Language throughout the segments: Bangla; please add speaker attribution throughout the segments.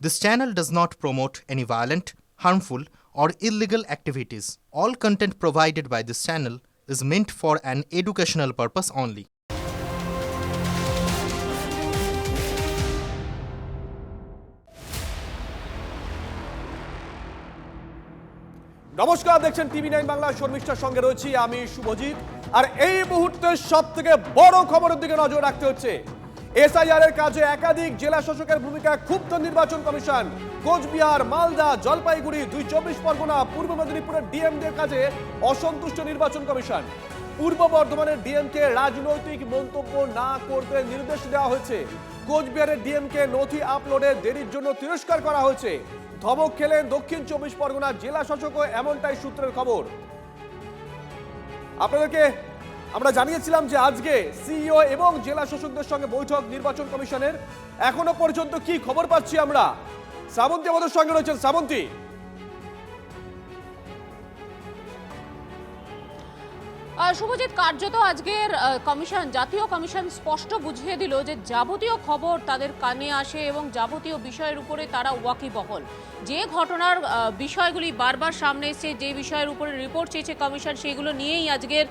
Speaker 1: This channel does not promote any violent, harmful, or illegal activities. All content provided by this channel is meant for an educational purpose only.
Speaker 2: নমস্কার, দেখছেন টিভি9 বাংলা। শর্মিষ্ঠার সঙ্গে রয়েছি আমি শুভজিৎ। আর এই মুহূর্তে সবথেকে বড় খবরের দিকে নজর রাখতে হচ্ছে। এসআইআর এর কাজে একাধিক জেলা শাসকের ভূমিকা ক্ষুব্ধ নির্বাচন কমিশন। কোচবিহার, মালদা, জলপাইগুড়ি, 24 পরগনা, পূর্ব মেদিনীপুরের ডিএমদের কাজে অসন্তুষ্ট নির্বাচন কমিশন। পূর্ব বর্ধমানের ডিএমকে রাজনৈতিক মন্তব্য না করতে নির্দেশ দেওয়া হয়েছে। কোচবিহারের ডিএমকে নথি আপলোডে দেরির জন্য তিরস্কার করা হয়েছে। ধমক খেলেন দক্ষিণ 24 পরগনা জেলা শাসকও, এমনটাই সূত্রের খবর। আপনাদেরকে আমরা জানিয়েছিলাম যে আজকে সিইও এবং জেলা শাসকদের সঙ্গে বৈঠক নির্বাচন কমিশনের। এখনো পর্যন্ত কি খবর পাচ্ছি আমরা? শ্রাবন্তী আমাদের সঙ্গে রয়েছেন। শ্রাবন্তী,
Speaker 3: শুভজিৎ, কার্যত আজকের কমিশন, জাতীয় কমিশন স্পষ্ট বুঝিয়ে দিল যে যাবতীয় খবর তাদের কানে আসে এবং যাবতীয় বিষয়ের উপরে তারা ওয়াকিবহল। যে ঘটনার বিষয়গুলি বারবার সামনে এসছে, যে বিষয়ের উপরে রিপোর্ট চেয়েছে কমিশন, সেগুলো নিয়েই আজকের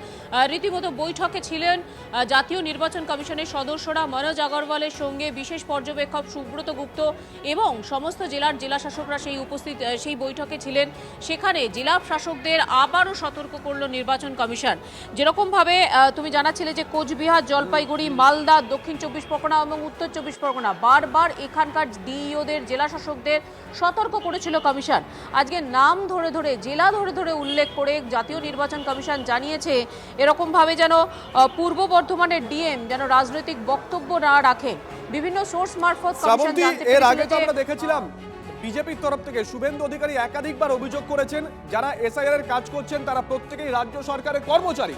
Speaker 3: রীতিমতো বৈঠকে ছিলেন জাতীয় নির্বাচন কমিশনের সদস্যরা। মনোজ আগরওয়ালের সঙ্গে বিশেষ পর্যবেক্ষক সুব্রত গুপ্ত এবং সমস্ত জেলার জেলা শাসকরা সেই বৈঠকে ছিলেন। সেখানে জেলা শাসকদের আবারও সতর্ক করল নির্বাচন কমিশন। যেরকমভাবে তুমি জানাচ্ছিলে যে কোচবিহার, জলপাইগুড়ি, মালদা, দক্ষিণ 24 পরগনা এবং উত্তর 24 পরগনা বারবার এখানকার ডিইওদের, জেলা শাসকদের সতর্ক করেছিল কমিশন। আজকে নাম ধরে ধরে, জেলা ধরে ধরে উল্লেখ করে জাতীয় নির্বাচন কমিশন জানিয়েছে এরকমভাবে যেন পূর্ব বর্ধমানের ডিএম যেন রাজনৈতিক বক্তব্য না রাখেন। বিভিন্ন সোর্স মারফত কমিশন জানতে
Speaker 2: এর আগে তো
Speaker 3: পেরেছিল
Speaker 2: আমরা দেখেছিলাম বিজেপির তরফ থেকে শুভেন্দু অধিকারী একাধিকবার অভিযোগ করেছেন যারা এসআইআর এর কাজ করছেন তারা প্রত্যেকেই রাজ্য সরকারের কর্মচারী।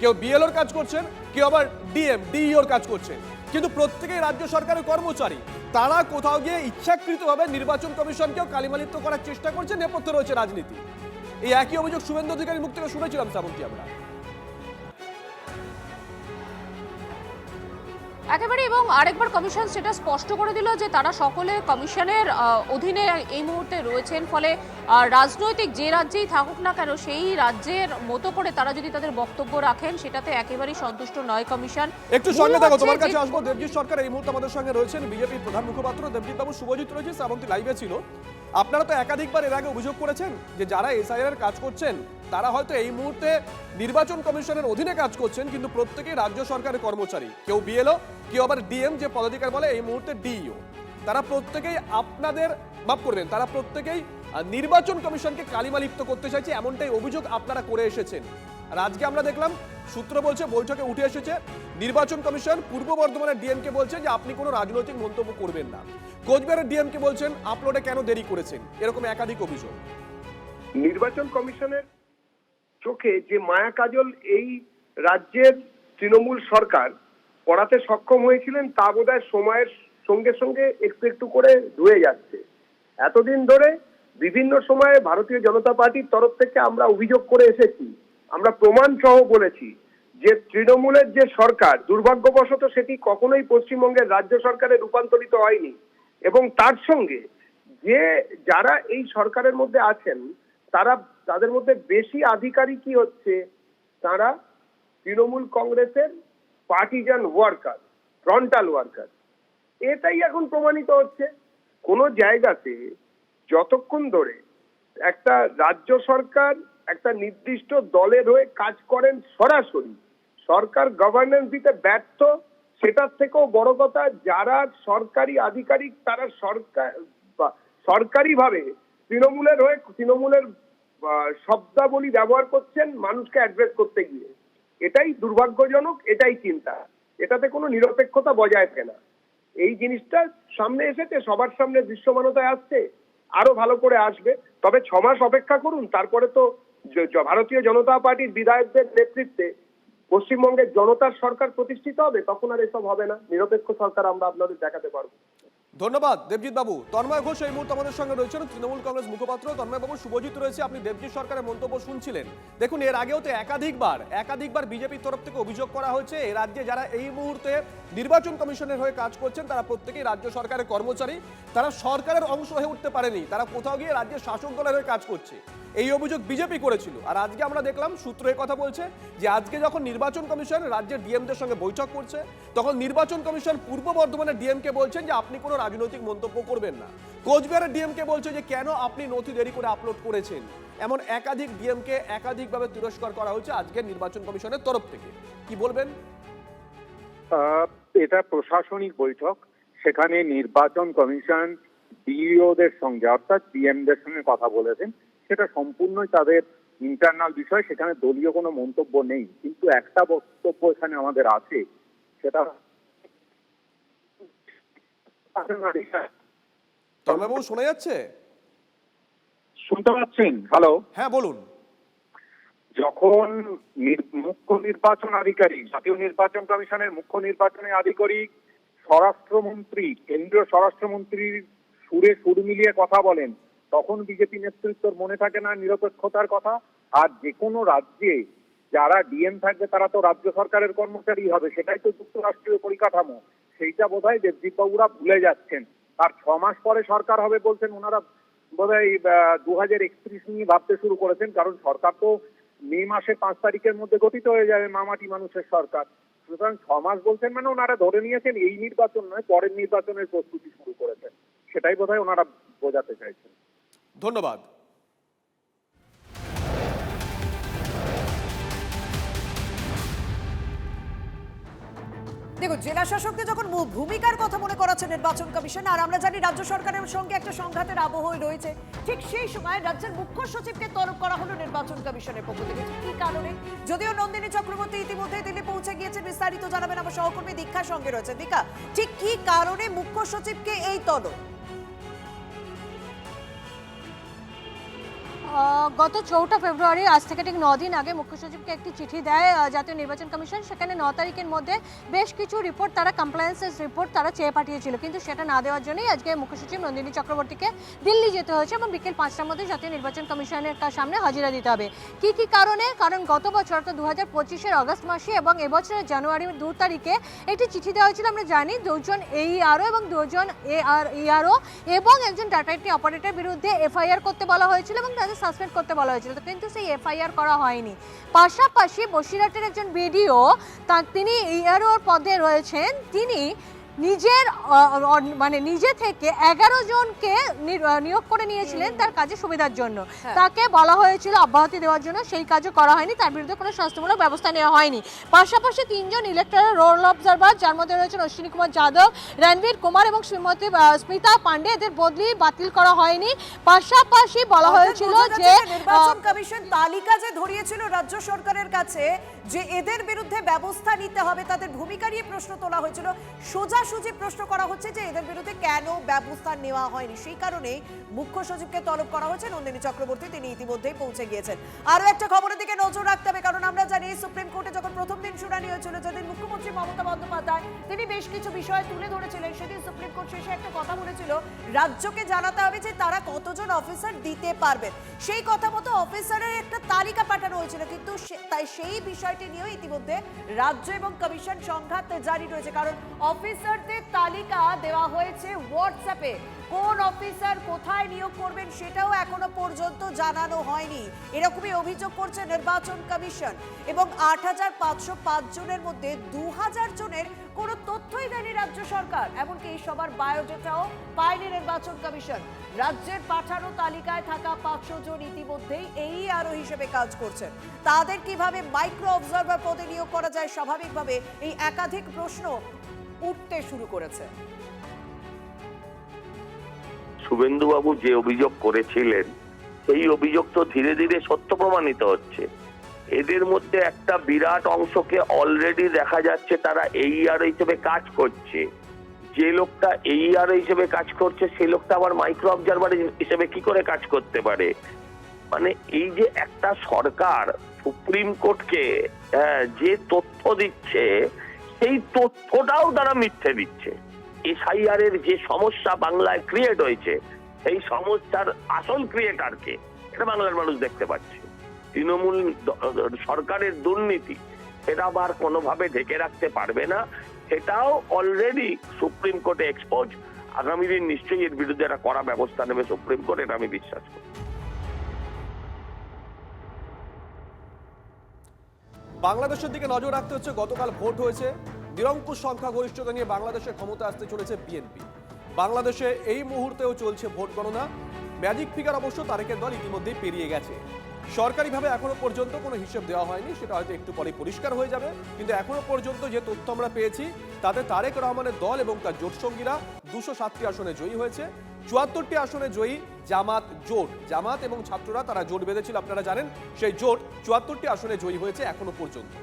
Speaker 2: কেউ বিএলওর কাজ করছেন, কেউ আবার ডিএম, ডিইওর কাজ করছেন, কিন্তু প্রত্যেকেই রাজ্য সরকারের কর্মচারী। তারা কোথাও গিয়ে ইচ্ছাকৃতভাবে নির্বাচন কমিশনকেও কালিমালিপ্ত করার চেষ্টা করছে, নেপথ্যে রয়েছে রাজনীতি। এই একই অভিযোগ শুভেন্দু অধিকারীর মুখ থেকে শুনেছিলাম শ্রাবন্তী আমরা।
Speaker 3: একেবারে, এবং আরেকবার কমিশন সেটা স্পষ্ট করে দিল যে তারা সকলে কমিশনের অধীনে এই মুহূর্তে রয়েছেন। ফলে রাজনৈতিক যে রাজ্যেই থাকুক না কেন, সেই রাজ্যের মতো করে তারা যদি তাদের বক্তব্য রাখেন সেটাতে একেবারেই সন্তুষ্ট নয় কমিশন।
Speaker 2: একটু সঙ্গে থাকো, তোমার কাছে আসবো। দেবজিৎ সরকার এই মুহূর্তে আমাদের সঙ্গে রয়েছেন, বিজেপির প্রধান মুখপাত্র দেবজিৎ বাবু। শুভজিৎ রয়েছে, শ্রাবন্তী লাইভে ছিল। আপনারা তো একাধিকবার এর আগে অভিযোগ করেছেন যে যারা এসআইআর এর কাজ করছেন তারা হয়তো এই মুহূর্তে নির্বাচন কমিশনের অধীনে কাজ করছেন, কিন্তু প্রত্যেকেই রাজ্য সরকারের কর্মচারী। কেউ বিএলও, কেউ আবার ডিএম যে পদাধিকার বলে, এই মুহূর্তে ডিইও। তারা প্রত্যেকেই আপনাদের, মাফ করবেন, তারা প্রত্যেকেই নির্বাচন কমিশনকে কালিমালিপ্ত করতে চাইছে, এমনটাই অভিযোগ আপনারা করে এসেছেন। আর আজকে আমরা দেখলাম সূত্র বলছে বৈঠকে উঠে এসেছে নির্বাচন কমিশন পূর্ব বর্ধমানের ডিএমকে বলছে যে আপনি কোনো রাজনৈতিক মন্তব্য করবেন না। কোচবিহারের ডিএমকে বলছেন আপলোডে কেন দেরি করেছেন, এরকম একাধিক অভিযোগ।
Speaker 4: নির্বাচন কমিশনের চোখে যে মায়া কাজল এই রাজ্যের তৃণমূল সরকার পড়াতে সক্ষম হয়েছিলেন তা বোধহয় সময়ের সঙ্গে সঙ্গে একটু একটু করে ধুয়ে যাচ্ছে। এতদিন ধরে বিভিন্ন সময়ে ভারতীয় জনতা পার্টির তরফ থেকে আমরা অভিযোগ করে এসেছি, আমরা প্রমাণ সহ বলেছি যে তৃণমূলের যে সরকার, দুর্ভাগ্যবশত সেটি কখনোই পশ্চিমবঙ্গের রাজ্য সরকারে রূপান্তরিত হয়নি। এবং তার সঙ্গে যে যারা এই সরকারের মধ্যে আছেন তাদের মধ্যে বেশি আধিকারিকই হচ্ছে তারা তৃণমূল কংগ্রেসের পার্টিজান ওয়ার্কার, ফ্রন্টাল ওয়ার্কার। এটাই এখন প্রমাণিত হচ্ছে। কোন জায়গাতে যতক্ষণ ধরে একটা রাজ্য সরকার একটা নির্দিষ্ট দলের হয়ে কাজ করেন, সরাসরি সরকার গভর্নেন্স দিতে ব্যর্থ, সেটার থেকেও বড় কথা যারা সরকারি আধিকারিক তারা সরকারিভাবে তৃণমূলের হয়ে তৃণমূলের শব্দাবলী ব্যবহার করছেন মানুষকে অ্যাড্রেস করতে গিয়ে। এটাই দুর্ভাগ্যজনক, এটাই চিন্তা। এটাতে কোনো নিরপেক্ষতা বজায় থাকে না। এই জিনিসটা সামনে এসেছে, সবার সামনে দৃশ্যমানতায় আসছে, আরো ভালো করে আসবে। তবে 6 মাস অপেক্ষা করুন, তারপরে তো ভারতীয় জনতা পার্টির বিধায়কদের নেতৃত্বে পশ্চিমবঙ্গের জনতার সরকার প্রতিষ্ঠিত হবে, তখন আর এসব হবে না। নিরপেক্ষ সরকার আমরা আপনাদের দেখাতে পারবো।
Speaker 2: ধন্যবাদ দেবজিৎ বাবু। তন্ময় ঘোষ এই মুহূর্তে আমাদের সঙ্গে রয়েছেন, তৃণমূল কংগ্রেস মুখপাত্র। তন্ময় বাবু, শুভজিৎ রয়েছে, আপনি দেবজিৎ সরকারের মন্তব্য শুনছিলেন। দেখুন, এর আগেও তো একাধিকবার বিজেপির তরফ থেকে অভিযোগ করা হয়েছে এই রাজ্যে যারা এই মুহূর্তে নির্বাচন কমিশনের হয়ে কাজ করছেন তারা প্রত্যেকেই রাজ্য সরকারের কর্মচারী, তারা সরকারের অংশ হয়ে উঠতে পারেনি, তারা কোথাও গিয়ে রাজ্যের শাসক দলের হয়ে কাজ করছে। এই অভিযোগ বিজেপি করেছিল। আর আজকে আমরা দেখলাম সূত্র এই কথা বলছে যে আজকে যখন নির্বাচন কমিশন রাজ্যের ডিএমদের সঙ্গে বৈঠক করছে, তখন নির্বাচন কমিশন পূর্ব বর্ধমানের ডিএমকে বলছেন যে আপনি কোনো রাজনৈতিক মন্তব্য করবেন না। কোচবিহারের ডিএমকে বলছে যে কেন আপনি নথি দেরি করে আপলোড করেছেন। এমন একাধিক ডিএমকে একাধিকভাবে তিরস্কার করা হয়েছে আজকের নির্বাচন কমিশনের তরফ থেকে। কি বলবেন?
Speaker 5: এটা প্রশাসনিক বৈঠক, সেখানে নির্বাচন কমিশন ডিইওদের সঙ্গে অর্থাৎ ডিএমদের সঙ্গে কথা বলেছেন। সেটা সম্পূর্ণই তাদের ইন্টারনাল বিষয়, সেখানে দলীয় কোনো মন্তব্য নেই। কিন্তু একটা বক্তব্য এখানে আমাদের আছে, সেটা
Speaker 2: তন্ময়বাবু শোনা যাচ্ছে?
Speaker 5: শুনতে পাচ্ছেন? হ্যালো,
Speaker 2: হ্যাঁ বলুন।
Speaker 5: যখন মুখ্য নির্বাচন আধিকারিক, জাতীয় নির্বাচন কমিশনের মুখ্য নির্বাচনী আধিকারিক স্বরাষ্ট্রমন্ত্রী, কেন্দ্রীয় স্বরাষ্ট্রমন্ত্রীর সুরে সুর মিলিয়ে কথা বলেন, তখন বিজেপি নেতৃত্বর মনে থাকে না নিরপেক্ষতার কথা। আর যে কোনো রাজ্যে যারা ডিএম থাকবে তারা তো রাজ্য সরকারের কর্মচারী হবে, সেটাই তো যুক্তরাষ্ট্রীয় পরিকাঠামো। সেইটা বোধহয় দেবজিৎ বাবুরা ভুলে যাচ্ছেন। আর 6 মাস পরে সরকার হবে বলছেন ওনারা, বোধহয় 2031 নিয়ে ভাবতে শুরু করেছেন। কারণ সরকার তো মে মাসে 5 তারিখের মধ্যে গঠিত হয়ে যাবে, মামাটি মানুষের সরকার। সুতরাং 6 মাস বলছেন মানে ওনারা ধরে নিয়েছেন এই নির্বাচন নয়, পরের নির্বাচনের প্রস্তুতি শুরু করেছেন। সেটাই বোধহয় ওনারা বোঝাতে চাইছেন।
Speaker 2: ধন্যবাদ।
Speaker 6: দেখুন, জেলা শাসকদের যখন ভূমিকার কথা মনে করাচ্ছে নির্বাচন কমিশন, আর আমরা জানি রাজ্য সরকারের সঙ্গে একটা সংঘাতের আবহ রয়েছে, ঠিক সেই সময় রাজ্যের মুখ্য সচিবকে তলব করা হলো নির্বাচন কমিশনের পক্ষ থেকে। কি কারণে? যদিও নন্দিনী চক্রবর্তী ইতিমধ্যে দিল্লি পৌঁছে গিয়েছেন, বিস্তারিত জানাবেন আমার সহকর্মী দীক্ষার সঙ্গে রয়েছে। দীক্ষা, ঠিক কি কারণে মুখ্য সচিবকে এই তলব?
Speaker 7: গত 4 ফেব্রুয়ারি, আজ থেকে ঠিক 9 দিন আগে মুখ্য সচিবকে একটি চিঠি দেয় জাতীয় নির্বাচন কমিশন। সেখানে 9 তারিখের মধ্যে বেশ কিছু রিপোর্ট, তারা কমপ্লায়েন্সেস রিপোর্ট তারা চেয়ে পাঠিয়েছিল, কিন্তু সেটা না দেওয়ার জন্যই আজকে মুখ্য সচিব নন্দিনী চক্রবর্তীকে দিল্লি যেতে হয়েছে এবং বিকেল 5টার মধ্যে জাতীয় নির্বাচন কমিশনের সামনে হাজিরা দিতে হবে। কি কি কারণে? কারণ গত বছর অর্থাৎ 2025-এর অগস্ট মাসে এবং এবছরের জানুয়ারির 2 তারিখে একটি চিঠি দেওয়া হয়েছিল। আমরা জানি 2 জন AERO এবং 2 জন ARO এবং একজন ডাটা এন্ট্রি অপারেটরের বিরুদ্ধে FIR করতে বলা হয়েছিল এবং তাদের সাসপেন্ড করতে বলা হয়েছিল, কিন্তু সেই FIR করা হয়নি। পাশাপাশি বসিরহাটের একজন BDO, তিনি ARO পদে রয়েছেন, তিনি নিজে থেকে 11 জনকে নিয়োগ করে নিয়েছিলেন তার কাজের সুবিধার জন্য। তাকে বলা হয়েছিল অব্যাহতি দেওয়ার জন্য, সেই কাজও করা হয়নি, তার বিরুদ্ধে কোনো শাস্তিমূলক ব্যবস্থা নেওয়া হয়নি। পাশাপাশি 3 জন ইলেকটরাল রোল অবজারভার, যার মধ্যে রয়েছেন অশ্বিনী কুমার যাদব, রণবীর কুমার এবং শ্রীমতী স্মিতা পান্ডে, এদের বদলি বাতিল করা হয়নি। পাশাপাশি বলা হয়েছিল যে
Speaker 6: নির্বাচন কমিশন তালিকা যে ধরিয়েছিল রাজ্য সরকারের কাছে যে এদের বিরুদ্ধে ব্যবস্থা নিতে হবে, তাদের ভূমিকা নিয়ে প্রশ্ন তোলা হয়েছিল। সোজাসুজি প্রশ্ন করা হচ্ছে যে এদের বিরুদ্ধে কেন ব্যবস্থা নেওয়া হয়নি। সেই কারণে মুখ্য সচিবকে তলব করা হয়েছে নন্দিনী চক্রবর্তী, তিনি ইতিমধ্যেই পৌঁছে গিয়েছেন। আরো একটা খবরের দিকে নজর রাখতে হবে, কারণ আমরা জানি সুপ্রিম কোর্টে যখন প্রথম দিন শুনানি হয়েছিল, যেদিন মুখ্যমন্ত্রী মমতা বন্দ্যোপাধ্যায় তিনি বেশ কিছু বিষয় তুলে ধরেছিলেন, সেদিন সুপ্রিম কোর্ট শেষে একটা কথা বলেছিল রাজ্যকে জানাতে হবে যে তারা কতজন অফিসার দিতে পারবেন। সেই কথা মতো অফিসারের একটা তালিকা পাঠানো হয়েছিল, কিন্তু তাই সেই বিষয়টি নিয়েও ইতিমধ্যে রাজ্য এবং কমিশন সংঘাত জারি রয়েছে। কারণ অফিসারদের তালিকা দেওয়া হয়েছে হোয়াটসঅ্যাপে, কোন অফিসার কোথায় নিয়োগ করবেন সেটাও এখনো পর্যন্ত জানানো হয়নি, এরকমই অভিযোগ করছে নির্বাচন কমিশন। এবং 8505 জনের মধ্যে 2000 জনের কোনো তথ্যই দেয়নি রাজ্য সরকার, এমনকি সবার বায়োডেটাও পায়নি নির্বাচন কমিশন। রাজ্যের পাঠানো তালিকায় থাকা 500 জন ইতিমধ্যেই AERO হিসেবে কাজ করছেন, তাদের কিভাবে মাইক্রো অবজারভার পদে নিয়োগ করা যায়, স্বাভাবিকভাবে এই একাধিক প্রশ্ন উঠতে শুরু করেছে।
Speaker 8: শুভেন্দুবাবু যে অভিযোগ করেছিলেন সেই অভিযোগ তো ধীরে ধীরে সত্য প্রমাণিত হচ্ছে। এদের মধ্যে একটা বিরাট অংশকে অলরেডি দেখা যাচ্ছে তারা AERO হিসেবে কাজ করছে। যে লোকটা AERO হিসেবে কাজ করছে সেই লোকটা আবার মাইক্রো অবজারভার হিসেবে কি করে কাজ করতে পারে? মানে এই যে একটা সরকার সুপ্রিম কোর্টকে যে তথ্য দিচ্ছে সেই তথ্যটাও তারা মিথ্যে দিচ্ছে। এসআইআর এর যে সমস্যা বাংলায় ক্রিয়েট হয়েছে, সেই সমস্যার আসল ক্রিয়েটারকে এটা বাংলার মানুষ দেখতে পাচ্ছে। তৃণমূল সরকারের দুর্নীতি সেটা আবার কোনোভাবে ঢেকে রাখতে পারবে না, সেটাও অলরেডি সুপ্রিম কোর্টে এক্সপোজ। আগামী দিন নিশ্চয়ই এর বিরুদ্ধে একটা কড়া ব্যবস্থা নেবে সুপ্রিম কোর্ট, এটা আমি বিশ্বাস করি।
Speaker 2: বাংলাদেশের দিকে নজর রাখতে হচ্ছে। গতকাল ভোট হয়েছে, নিরঙ্কুশ সংখ্যাগরিষ্ঠতা নিয়ে বাংলাদেশে ক্ষমতা আসতে চলেছে বিএনপি। বাংলাদেশে এই মুহূর্তেও চলছে ভোট গণনা। ম্যাজিক ফিগার অবশ্য তারেকের দল ইতিমধ্যেই পেরিয়ে গেছে। সরকারিভাবে এখনো পর্যন্ত কোনো হিসেব দেওয়া হয়নি, সেটা হয়তো একটু পরে পরিষ্কার হয়ে যাবে। কিন্তু এখনো পর্যন্ত যে তথ্য আমরা পেয়েছি তাতে তারেক রহমানের দল এবং তার জোটসঙ্গীরা 207টি আসনে জয়ী হয়েছে। 74টি আসনে জয়ী জামাত জোট। জামাত এবং ছাত্ররা তারা জোট বেঁধেছিল, আপনারা জানেন। সেই জোট 74টি আসনে জয়ী হয়েছে এখনো পর্যন্ত।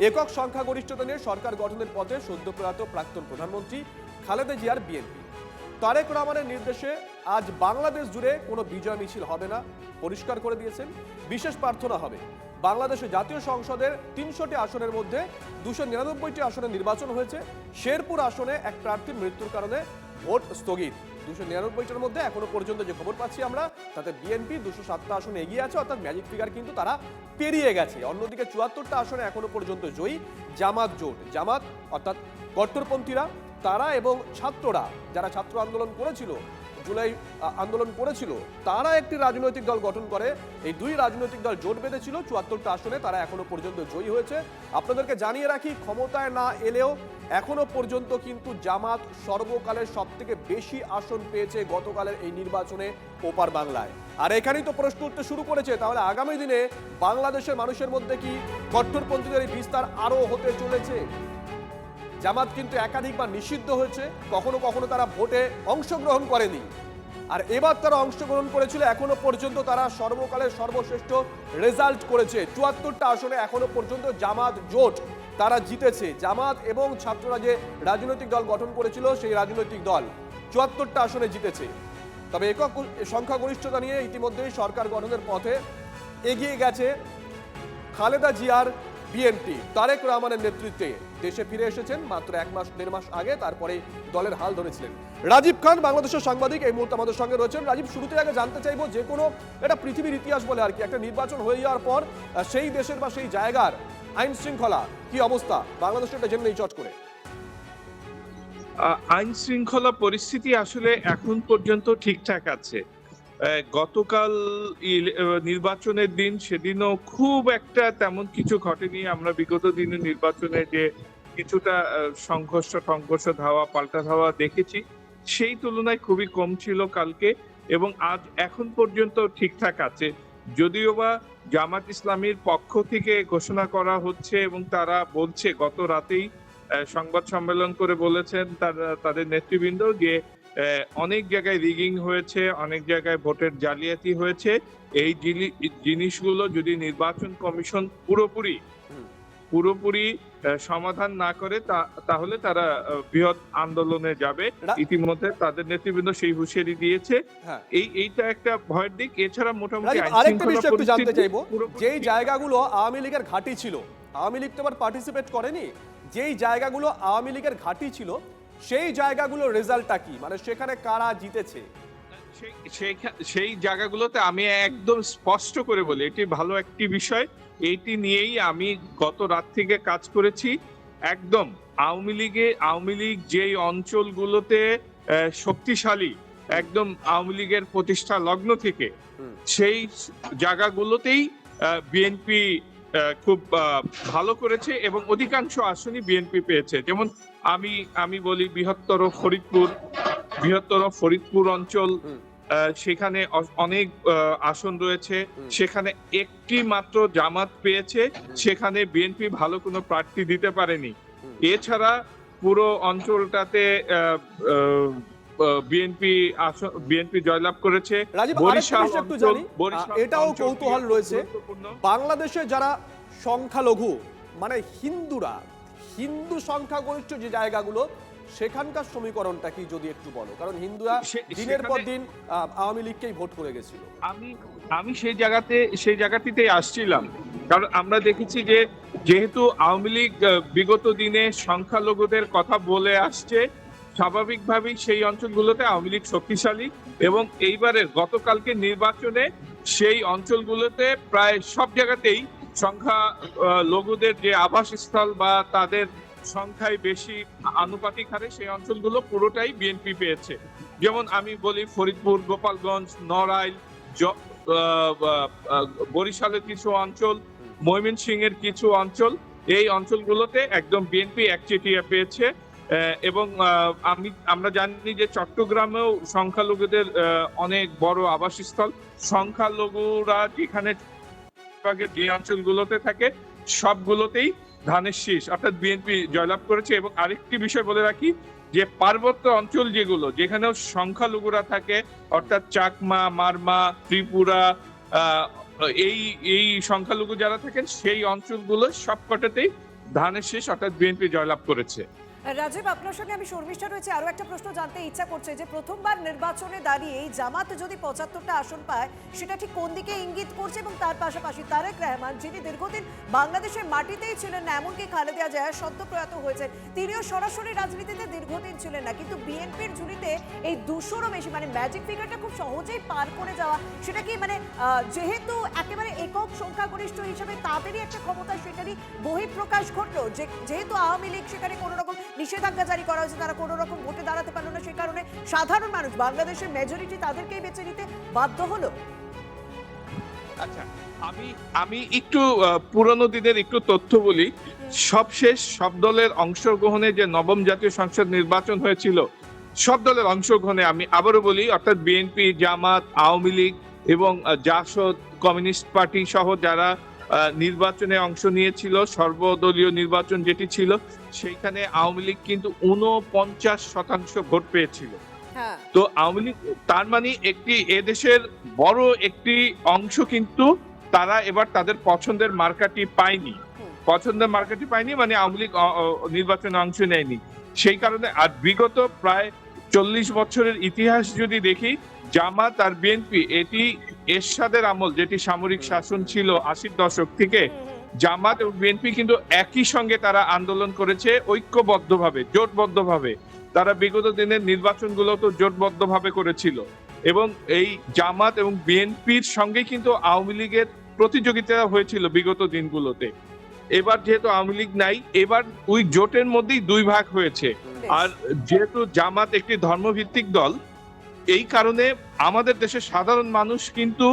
Speaker 2: একক সংখ্যাগরিষ্ঠতা নিয়ে সরকার গঠনের পথে সদ্যপ্রয়াত প্রাক্তন প্রধানমন্ত্রী খালেদা জিয়ার বিএনপি। তারেক রহমানের নির্দেশে আজ বাংলাদেশ জুড়ে কোনো বিজয় মিছিল হবে না, পরিষ্কার করে দিয়েছেন। বিশেষ প্রার্থনা হবে। বাংলাদেশে জাতীয় সংসদের 300টি আসনের মধ্যে 299টি আসনে নির্বাচন হয়েছে। শেরপুর আসনে এক প্রার্থীর মৃত্যুর কারণে ভোট স্থগিত। 299টার মধ্যে এখনো পর্যন্ত যে খবর পাচ্ছি আমরা, তাতে বিএনপি 207টা আসনে এগিয়ে আছে, অর্থাৎ ম্যাজিক ফিগার কিন্তু তারা পেরিয়ে গেছে। অন্যদিকে 74টা আসনে এখনো পর্যন্ত জয়ী জামাত জোট। জামাত অর্থাৎ কট্টরপন্থীরা, তারা এবং ছাত্ররা, যারা ছাত্র আন্দোলন করেছিল, জুলাই আন্দোলন করেছিল, তারা একটি রাজনৈতিক দল গঠন করে। এই দুই রাজনৈতিক দল জোট বেঁধেছিল 74টা আসনে, তারা এখনো পর্যন্ত জয়ী হয়েছে। আপনাদেরকে জানিয়ে রাখি, ক্ষমতায় না এলেও এখনো পর্যন্ত কিন্তু জামাত সর্বকালের সবথেকে বেশি আসন পেয়েছে গতকালের এই নির্বাচনে ওপার বাংলায়। আর এখানেই তো প্রশ্ন উঠতে শুরু করেছে, তাহলে আগামী দিনে বাংলাদেশের মানুষের মধ্যে কি কট্টরপন্থীদের এই বিস্তার আরো হতে চলেছে? জামাত কিন্তু একাধিকবার নিষিদ্ধ হয়েছে, কখনো কখনো তারা ভোটে অংশগ্রহণ করেনি, আর এবার তারা অংশগ্রহণ করেছিল। এখনো পর্যন্ত তারা সর্বকালের সর্বশ্রেষ্ঠ রেজাল্ট করেছে। 74টা আসনে এখনো পর্যন্ত জামাত জোট তারা জিতেছে। জামাত এবং ছাত্ররা যে রাজনৈতিক দল গঠন করেছিল, সেই রাজনৈতিক দল 74টা আসনে জিতেছে। তবে একক সংখ্যাগরিষ্ঠতা নিয়ে ইতিমধ্যেই সরকার গঠনের পথে এগিয়ে গেছে খালেদা জিয়ার বিএনপি। তারেক রহমানের নেতৃত্বে দেশে ফিরে এসেছেন মাত্র 1-1.5 মাস আগে, তারপরে দলের হাল ধরেছিলেন। রাজীব খান বাংলাদেশের সাংবাদিক এই মুহূর্তে আমাদের সঙ্গে রয়েছেন। রাজীব, শুরুতে আগে জানতে চাইবো, যে কোনো এটা পৃথিবীর ইতিহাস বলে আর কি, একটা নির্বাচন হয়ে যাওয়ার পর সেই দেশের বা সেই জায়গার আইন শৃঙ্খলা কি অবস্থা, বাংলাদেশে এটা জেনে চট করে।
Speaker 9: আইন শৃঙ্খলা পরিস্থিতি আসলে এখন পর্যন্ত ঠিকঠাক আছে। গতকাল নির্বাচনের দিন, সেদিনও খুব একটা তেমন কিছু ঘটেনি। আমরা বিগত দিনের নির্বাচনে যে কিছুটা সংঘর্ষ ধাওয়া পাল্টা ধাওয়া দেখেছি, সেই তুলনায় খুবই কম ছিল কালকে, এবং আজ এখন পর্যন্ত ঠিকঠাক আছে। যদিও বা জামাত ইসলামীর পক্ষ থেকে ঘোষণা করা হচ্ছে এবং তারা বলছে, গত রাতেই সংবাদ সম্মেলন করে বলেছেন তাদের নেতৃবৃন্দ, যে অনেক জায়গায় রিগিং হয়েছে, অনেক জায়গায় ভোটের জালিয়াতি হয়েছে। এই জিনিসগুলো যদি নির্বাচন কমিশন পুরোপুরি সমাধান না করে, তাহলে তারা বৃহৎ আন্দোলনে যাবে। ইতিমধ্যে তাদের নেতৃবৃন্দ সেই হুঁশিয়ারি দিয়েছে। এইটা একটা ভয়ের দিক। এছাড়া মোটামুটি
Speaker 2: আরেকটা বিষয় একটু জানতে চাইবো, যেই জায়গাগুলো আওয়ামী লীগের ঘাঁটি ছিল, আওয়ামী লীগ তো আবার পার্টিসিপেট করেনি, যেই জায়গাগুলো আওয়ামী লীগের ঘাঁটি ছিল, সেই জায়গাগুলোর রেজাল্টটা কি, মানে সেখানে কারা জিতেছে?
Speaker 9: সেই জায়গাগুলোতে আমি একদম স্পষ্ট করে বলি, এটি ভালো একটি বিষয়। এইটি নিয়েই আমি গত রাত থেকে কাজ করেছি। একদম আওয়ামী লীগ যেই অঞ্চলগুলোতে শক্তিশালী, একদম আওয়ামী লীগের প্রতিষ্ঠা লগ্ন থেকে, সেই জায়গাগুলোতেই বিএনপি খুব ভালো করেছে এবং অধিকাংশ আসনই বিএনপি পেয়েছে। যেমন আমি বলি, বৃহত্তর ফরিদপুর অঞ্চল, সেখানে অনেক আসন রয়েছে, সেখানে একটি মাত্র জামাত পেয়েছে, সেখানে বিএনপি ভালো কোনো প্রার্থী দিতে পারেনি। এছাড়া পুরো অঞ্চলটাতে বিএনপি জয়লাভ করেছে।
Speaker 2: এটাও কৌতূহল রয়েছে, বাংলাদেশে যারা সংখ্যালঘু, মানে হিন্দু সংখ্যাগরিষ্ঠ যে জায়গাগুলো, সেখানকার সমীকরণটা কি যদি একটু বলো, কারণ হিন্দুরা দিনের পর দিন আওয়ামী লীগকেই ভোট করে গেছিল।
Speaker 9: আমি সেই জায়গাটিতে আসছিলাম, কারণ আমরা দেখেছি যে যেহেতু আওয়ামী লীগ বিগত দিনে সংখ্যালঘুদের কথা বলে আসছে, স্বাভাবিকভাবেই সেই অঞ্চলগুলোতে আওয়ামী লীগ শক্তিশালী, এবং এইবারের গতকালকে নির্বাচনে সেই অঞ্চলগুলোতে প্রায় সব জায়গাতেই সংখ্যা লঘুদের যে আবাসস্থল বা তাদের সংখ্যায় বেশি আনুপাতিক হারে সেই অঞ্চলগুলো পুরোটাই বিএনপি পেয়েছে। যেমন আমি বলি ফরিদপুর, গোপালগঞ্জ, নড়াইল, বরিশালের কিছু অঞ্চল, ময়মনসিংহের কিছু অঞ্চল, এই অঞ্চলগুলোতে একদম বিএনপি একচেটিয়া পেয়েছে। এবং আমরা জানি যে চট্টগ্রামেও সংখ্যালঘুদের অনেক বড় আবাসস্থল। সংখ্যালঘুরা যেখানে যে অঞ্চলগুলোতে থাকে সবগুলোতেই ধানের শীষ অর্থাৎ বিএনপি জয়লাভ করেছে। এবং আরেকটি বিষয় বলে রাখি যে পার্বত্য অঞ্চল যেগুলো যেখানেও সংখ্যালঘুরা থাকে অর্থাৎ চাকমা, মারমা, ত্রিপুরা, এই সংখ্যালঘু যারা থাকেন সেই অঞ্চলগুলো সবকটাতেই ধানের শীষ অর্থাৎ বিএনপি জয়লাভ করেছে।
Speaker 6: রাজীব, আপনার সঙ্গে আমি শর্মিষ্ঠা রয়েছে, আরো একটা প্রশ্ন জানতে ইচ্ছা করছে যে প্রথমবার নির্বাচনে দাঁড়িয়ে এই জামাত যদি 75টা আসন পায় সেটা ঠিক কোন দিকে ইঙ্গিত করছে? এবং তার পাশাপাশি তারেক রহমান, যিনি দীর্ঘদিন বাংলাদেশের মাটিতেই ছিলেন না, এমনকি খালেদা জিয়া সদ্য প্রয়াত হয়েছেন, তিনিও সরাসরি রাজনীতিতে দীর্ঘদিন ছিলেন না, কিন্তু বিএনপির ঝুলিতে এই 200রও বেশি, মানে ম্যাজিক ফিগারটা খুব সহজেই পার করে যাওয়া, সেটা কি মানে যেহেতু একেবারে একক সংখ্যাগরিষ্ঠ হিসেবে তাদেরই একটা ক্ষমতা, সেটারই বহিঃপ্রকাশ ঘটলো? যেহেতু আওয়ামী লীগ সেখানে কোনো রকম নিষেধাজ্ঞা জারি করা হয়েছে, তারা কোনো রকম ভোটে দাঁড়াতে পারলো না, সেই কারণে সাধারণ মানুষ, বাংলাদেশের মেজরিটি তাদেরকেই বেছে নিতে বাধ্য হলো।
Speaker 9: আচ্ছা, আমি একটু পুরনো দিনের একটু তথ্য বলি। সবশেষ সব দলের অংশগ্রহণে যে নবম জাতীয় সংসদ নির্বাচন হয়েছিল, সব দলের অংশগ্রহণে আমি আবারও বলি অর্থাৎ বিএনপি, জামাত, আওয়ামী লীগ এবং জাসদ, কমিউনিস্ট পার্টি সহ যারা নির্বাচনে অংশ নিয়েছিল, সর্বদলীয় নির্বাচন যেটি ছিল, সেইখানে আওয়ামী লীগ কিন্তু 49% ভোট পেয়েছিল। তো আওয়ামী লীগ তার মানে একটি এদেশের বড় একটি অংশ কিন্তু তারা এবার তাদের পছন্দের মার্কাটি পায়নি, মানে আওয়ামী লীগ নির্বাচনে অংশ নেয়নি। সেই কারণে আর বিগত প্রায় 40 বছরের ইতিহাস যদি দেখি, জামাত আর বিএনপি, এটি এরশাদের আমল যেটি সামরিক শাসন ছিল 80-র দশক থেকে, জামাত এবং বিএনপি কিন্তু একই সঙ্গে তারা আন্দোলন করেছে ঐক্যবদ্ধভাবে, জোটবদ্ধভাবে। তারা বিগত দিনের নির্বাচনগুলো তো জোটবদ্ধভাবে করেছিল, এবং এই জামাত এবং বিএনপির সঙ্গে কিন্তু আওয়ামী লীগের প্রতিযোগিতা হয়েছিল বিগত দিনগুলোতে। এবার যেহেতু আওয়ামী লীগ নাই, এবার ওই জোটের মধ্যেই দুই ভাগ হয়েছে। আর যেহেতু জামাত একটি ধর্মভিত্তিক দল, এই কারণে আমাদের দেশের সাধারণ মানুষ কিন্তু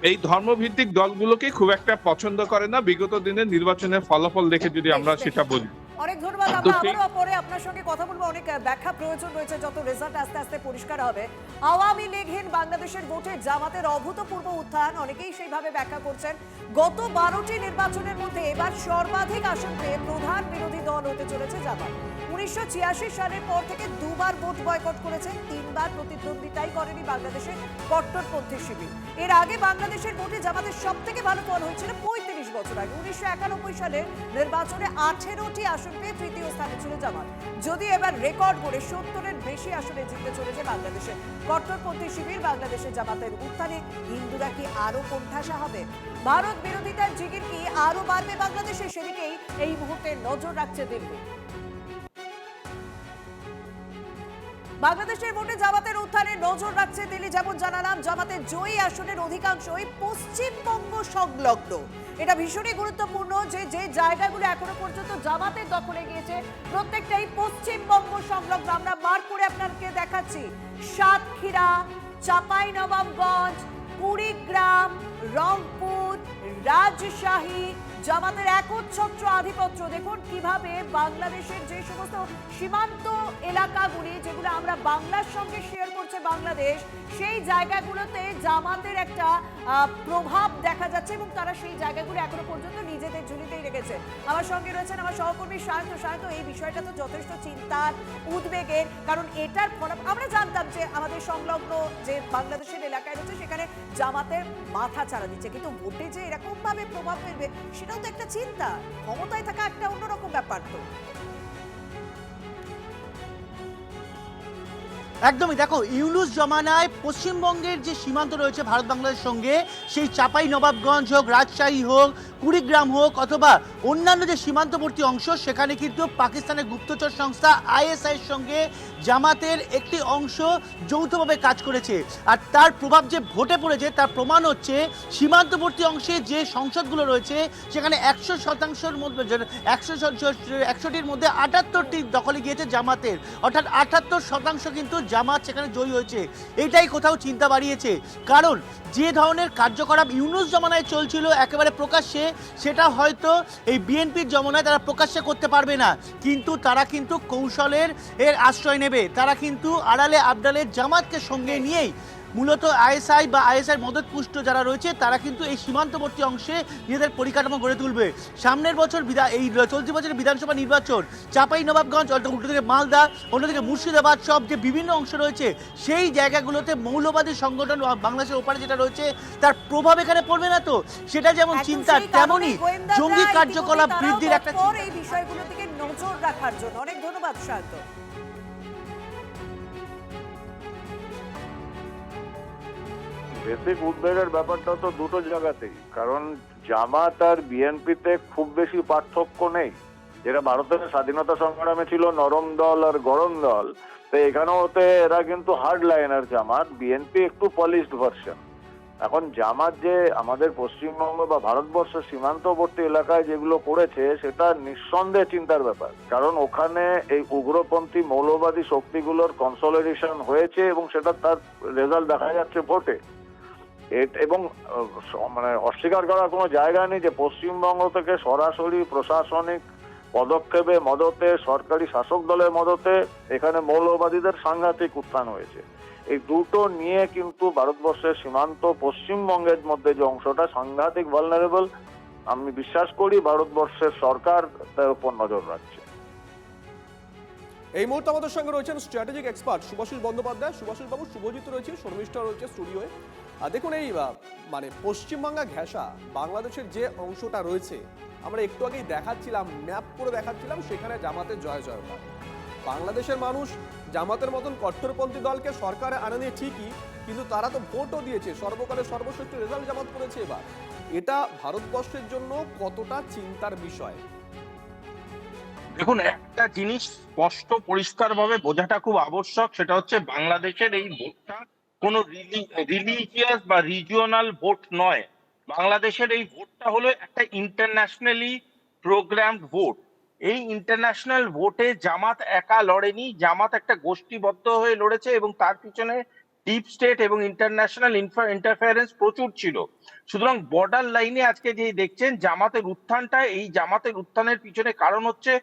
Speaker 9: এই ধর্মভিত্তিক দলগুলোকে খুব একটা পছন্দ করে না বিগত দিনের নির্বাচনের ফলাফল দেখে, যদি আমরা সেটা বলি।
Speaker 6: অনেক ধন্যবাদ। আমরা আবারও পরে আপনার সঙ্গে কথা বলবো, অনেক ব্যাখ্যা প্রয়োজন রয়েছে যত রেজাল্ট আস্তে আস্তে পরিষ্কার হবে। আওয়ামী লীগহীন বাংলাদেশের ভোটে জামাতের অভূতপূর্ব উত্থান, অনেকেই সেইভাবে ব্যাখ্যা করছেন। গত 12টি নির্বাচনের মধ্যে এবার সর্বাধিক আসন পেয়ে প্রধান বিরোধী দল হতে চলেছে জামাত। 1986 সালের পর থেকে দুবার ভোট বয়কট করেছে, 3বার প্রতিদ্বন্দ্বিতাই করেনি বাংলাদেশের কট্টরপন্থী শিবির। এর আগে বাংলাদেশের ভোটে জামাতের সব থেকে ভালো ফল হয়েছিল 35 বছর আগে। 1991 সালের নির্বাচনে 18টি আসন পেয়ে তৃতীয় স্থানে ছিল জামাত। যদি এবার রেকর্ড করে 70-এর বেশি আসনে জিততে চলেছে বাংলাদেশের কট্টরপন্থী শিবির। বাংলাদেশের জামাতের উত্থানে হিন্দুরা কি আরো কোণঠাসা হবে? ভারত বিরোধিতার জিগির কি আরো বাড়বে বাংলাদেশে? সেদিকেই এই মুহূর্তে নজর রাখছে দিল্লি। বাংলাদেশের ভোটে জামাতের উত্থানে নজর রাখছে দিল্লি। যেমন জানালাম, জামাতের জয়ী আসনের অধিকাংশই পশ্চিমবঙ্গ সংলগ্ন। এটা ভীষণই গুরুত্বপূর্ণ যে যে জায়গাগুলো এখনো পর্যন্ত জামাতের দখলে গিয়েছে প্রত্যেকটাই পশ্চিমবঙ্গ সংলগ্ন। আমরা মার্ক করে আপনাদেরকে দেখাচ্ছি। সাতক্ষীরা, চাঁপাইনবাবগঞ্জ, কুড়িগ্রাম, রংপুর, রাজশাহী, জামাতের একচ্ছত্র আধিপত্য। দেখুন কিভাবে বাংলাদেশের যে সমস্ত সীমান্ত এলাকাগুলি যেগুলো আমরা বাংলার সঙ্গে শেয়ার করছে বাংলাদেশ, সেই জায়গাগুলোতে জামাতের একটা প্রভাব দেখা যাচ্ছে এবং তারা সেই জায়গাগুলো এখনো পর্যন্ত নিজেদের ঝুলিতেই রেখেছে। আমার সঙ্গে রয়েছেন আমার সহকর্মী সায়ন্ত। এই বিষয়টা তো যথেষ্ট চিন্তার, উদ্বেগের, কারণ এটার ফলাফল আমরা জানতাম যে আমাদের সংলগ্ন যে বাংলাদেশের এলাকায় রয়েছে সেখানে জামাতের মাথা চাড়া দিচ্ছে, কিন্তু ভোটে যে এরকম ভাবে প্রভাব ফেলবে সেটাও তো একটা চিন্তা। ক্ষমতায় থাকা একটা অন্যরকম ব্যাপার। তো
Speaker 10: একদমই, দেখো ইউনুস জমানায় পশ্চিমবঙ্গের যে সীমান্ত রয়েছে ভারত বাংলাদেশের সঙ্গে, সেই চাপাই নবাবগঞ্জ হোক, রাজশাহী হোক, কুড়িগ্রাম হোক, অথবা অন্যান্য যে সীমান্তবর্তী অংশ, সেখানে কিন্তু পাকিস্তানের গুপ্তচর সংস্থা আইএসআই এর সঙ্গে জামাতের একটি অংশ যৌথভাবে কাজ করেছে। আর তার প্রভাব যে ভোটে পড়েছে তার প্রমাণ হচ্ছে সীমান্তবর্তী অংশে যে সংসদগুলো রয়েছে সেখানে 100%-র মধ্যে 100টির মধ্যে 78টি দখলে গিয়েছে জামাতের, অর্থাৎ 78% কিন্তু জামাত সেখানে জয়ী হয়েছে। এটাই কোথাও চিন্তা বাড়িয়েছে, কারণ যে ধরনের কার্যকলাপ ইউনুস জমানায় চলছিল একেবারে প্রকাশ্যে, সেটা হয়তো এই বিএনপির জমানায় তারা প্রকাশ্যে করতে পারবে না, কিন্তু তারা কিন্তু কৌশলের আশ্রয় নেবে। তারা কিন্তু আড়ালে আবডালে জামাতকে সঙ্গে নিয়েই মূলত আইএসআই বা আইএসআই মদতপুষ্ট যারা রয়েছে তারা কিন্তু এই সীমান্তবর্তী অংশে নিজেদের পরিকাঠামো গড়ে তুলবে। সামনের বছর এই চলতি বছরের বিধানসভা নির্বাচন, চাপাই নবাবগঞ্জ, উল্টো থেকে মালদা, অন্যদিকে মুর্শিদাবাদ, সব যে বিভিন্ন অংশ রয়েছে সেই জায়গাগুলোতে মৌলবাদী সংগঠন বাংলাদেশের ওপারে যেটা রয়েছে তার প্রভাব এখানে পড়বে না। তো সেটা যেমন চিন্তা, তেমনই জঙ্গি কার্যকলাপ বৃদ্ধির একটা
Speaker 6: এই বিষয়গুলো থেকে নজর রাখার জন্য অনেক ধন্যবাদ সায়ন্ত।
Speaker 5: বেসিক উদ্বেগের ব্যাপারটা তো দুটো জায়গাতেই, কারণ জামাত আর বিএনপিতে খুব বেশি পার্থক্য নেই। যেটা ভারতের স্বাধীনতা সংগ্রামে ছিল নরম দল আর গরম দল, তো এখানেও এরা কিন্তু হার্ড লাইনার জামাত, বিএনপি একটু পলিশড ভার্সন। এখন জামাত যে আমাদের পশ্চিমবঙ্গ বা ভারতবর্ষের সীমান্তবর্তী এলাকায় যেগুলো করেছে সেটা নিঃসন্দেহে চিন্তার ব্যাপার, কারণ ওখানে এই উগ্রপন্থী মৌলবাদী শক্তিগুলোর কনসলিডেশন হয়েছে এবং সেটা তার রেজাল্ট দেখা যাচ্ছে ভোটে। এবং মানে অস্বীকার করার কোনো জায়গা নেই যে পশ্চিমবঙ্গ থেকে সরাসরি প্রশাসনিক পদক্ষেপে মদতে, সরকারি শাসক দলের মদতে এখানে মৌলবাদীদের সাংঘাতিক উত্থান হয়েছে। এই দুটো নিয়ে কিন্তু ভারতবর্ষের সীমান্ত পশ্চিমবঙ্গের মধ্যে যে অংশটা সাংঘাতিক ভালনারেবল, আমি বিশ্বাস করি ভারতবর্ষের সরকার তার উপর নজর রাখছে।
Speaker 2: এই মুহূর্তে আমাদের সঙ্গে রয়েছেন স্ট্র্যাটেজিক এক্সপার্ট শুভাশিস বন্দ্যোপাধ্যায়। শুভাশিস বাবু, শুভজিৎ রয়েছে, শর্মিষ্ঠা রয়েছে স্টুডিওয়ে। আর দেখুন, এই মানে পশ্চিমবাংলা ঘেঁষা বাংলাদেশের যে অংশটা রয়েছে, আমরা একটু আগেই দেখাচ্ছিলাম, ম্যাপ করে দেখাচ্ছিলাম, সেখানে জামাতের জয় জয়কার। বাংলাদেশের মানুষ জামাতের মতন কট্টরপন্থী দলকে সরকারে আনেনি ঠিকই, কিন্তু তারা তো ভোটও দিয়েছে, সর্বকালের সর্বশ্রেষ্ঠ রেজাল্ট জামাত করেছে এবার। এটা ভারতবর্ষের জন্য কতটা চিন্তার বিষয়?
Speaker 11: দেখুন, একটা জিনিস স্পষ্ট পরিষ্কারভাবে বোঝাটা খুব আবশ্যক, সেটা হচ্ছে বাংলাদেশের এই ভোটটা কোনো রিলিজিয়াস বা রিজিওনাল ভোট নয়। বাংলাদেশের এই ভোটটা হলো একটা ইন্টারন্যাশনালি প্রোগ্রামড ভোট। এই ইন্টারন্যাশনাল ভোটে জামাত একা লড়েনি, জামাত একটা গোষ্ঠীবদ্ধ হয়ে লড়েছে এবং তার পিছনে ডিপ স্টেট এবং ইন্টারন্যাশনাল ইন্টারফারেন্স প্রচুর ছিল। সুতরাং বর্ডার লাইনে আজকে যে দেখছেন জামাতের উত্থানটা, এই জামাতের উত্থানের পিছনে কারণ হচ্ছে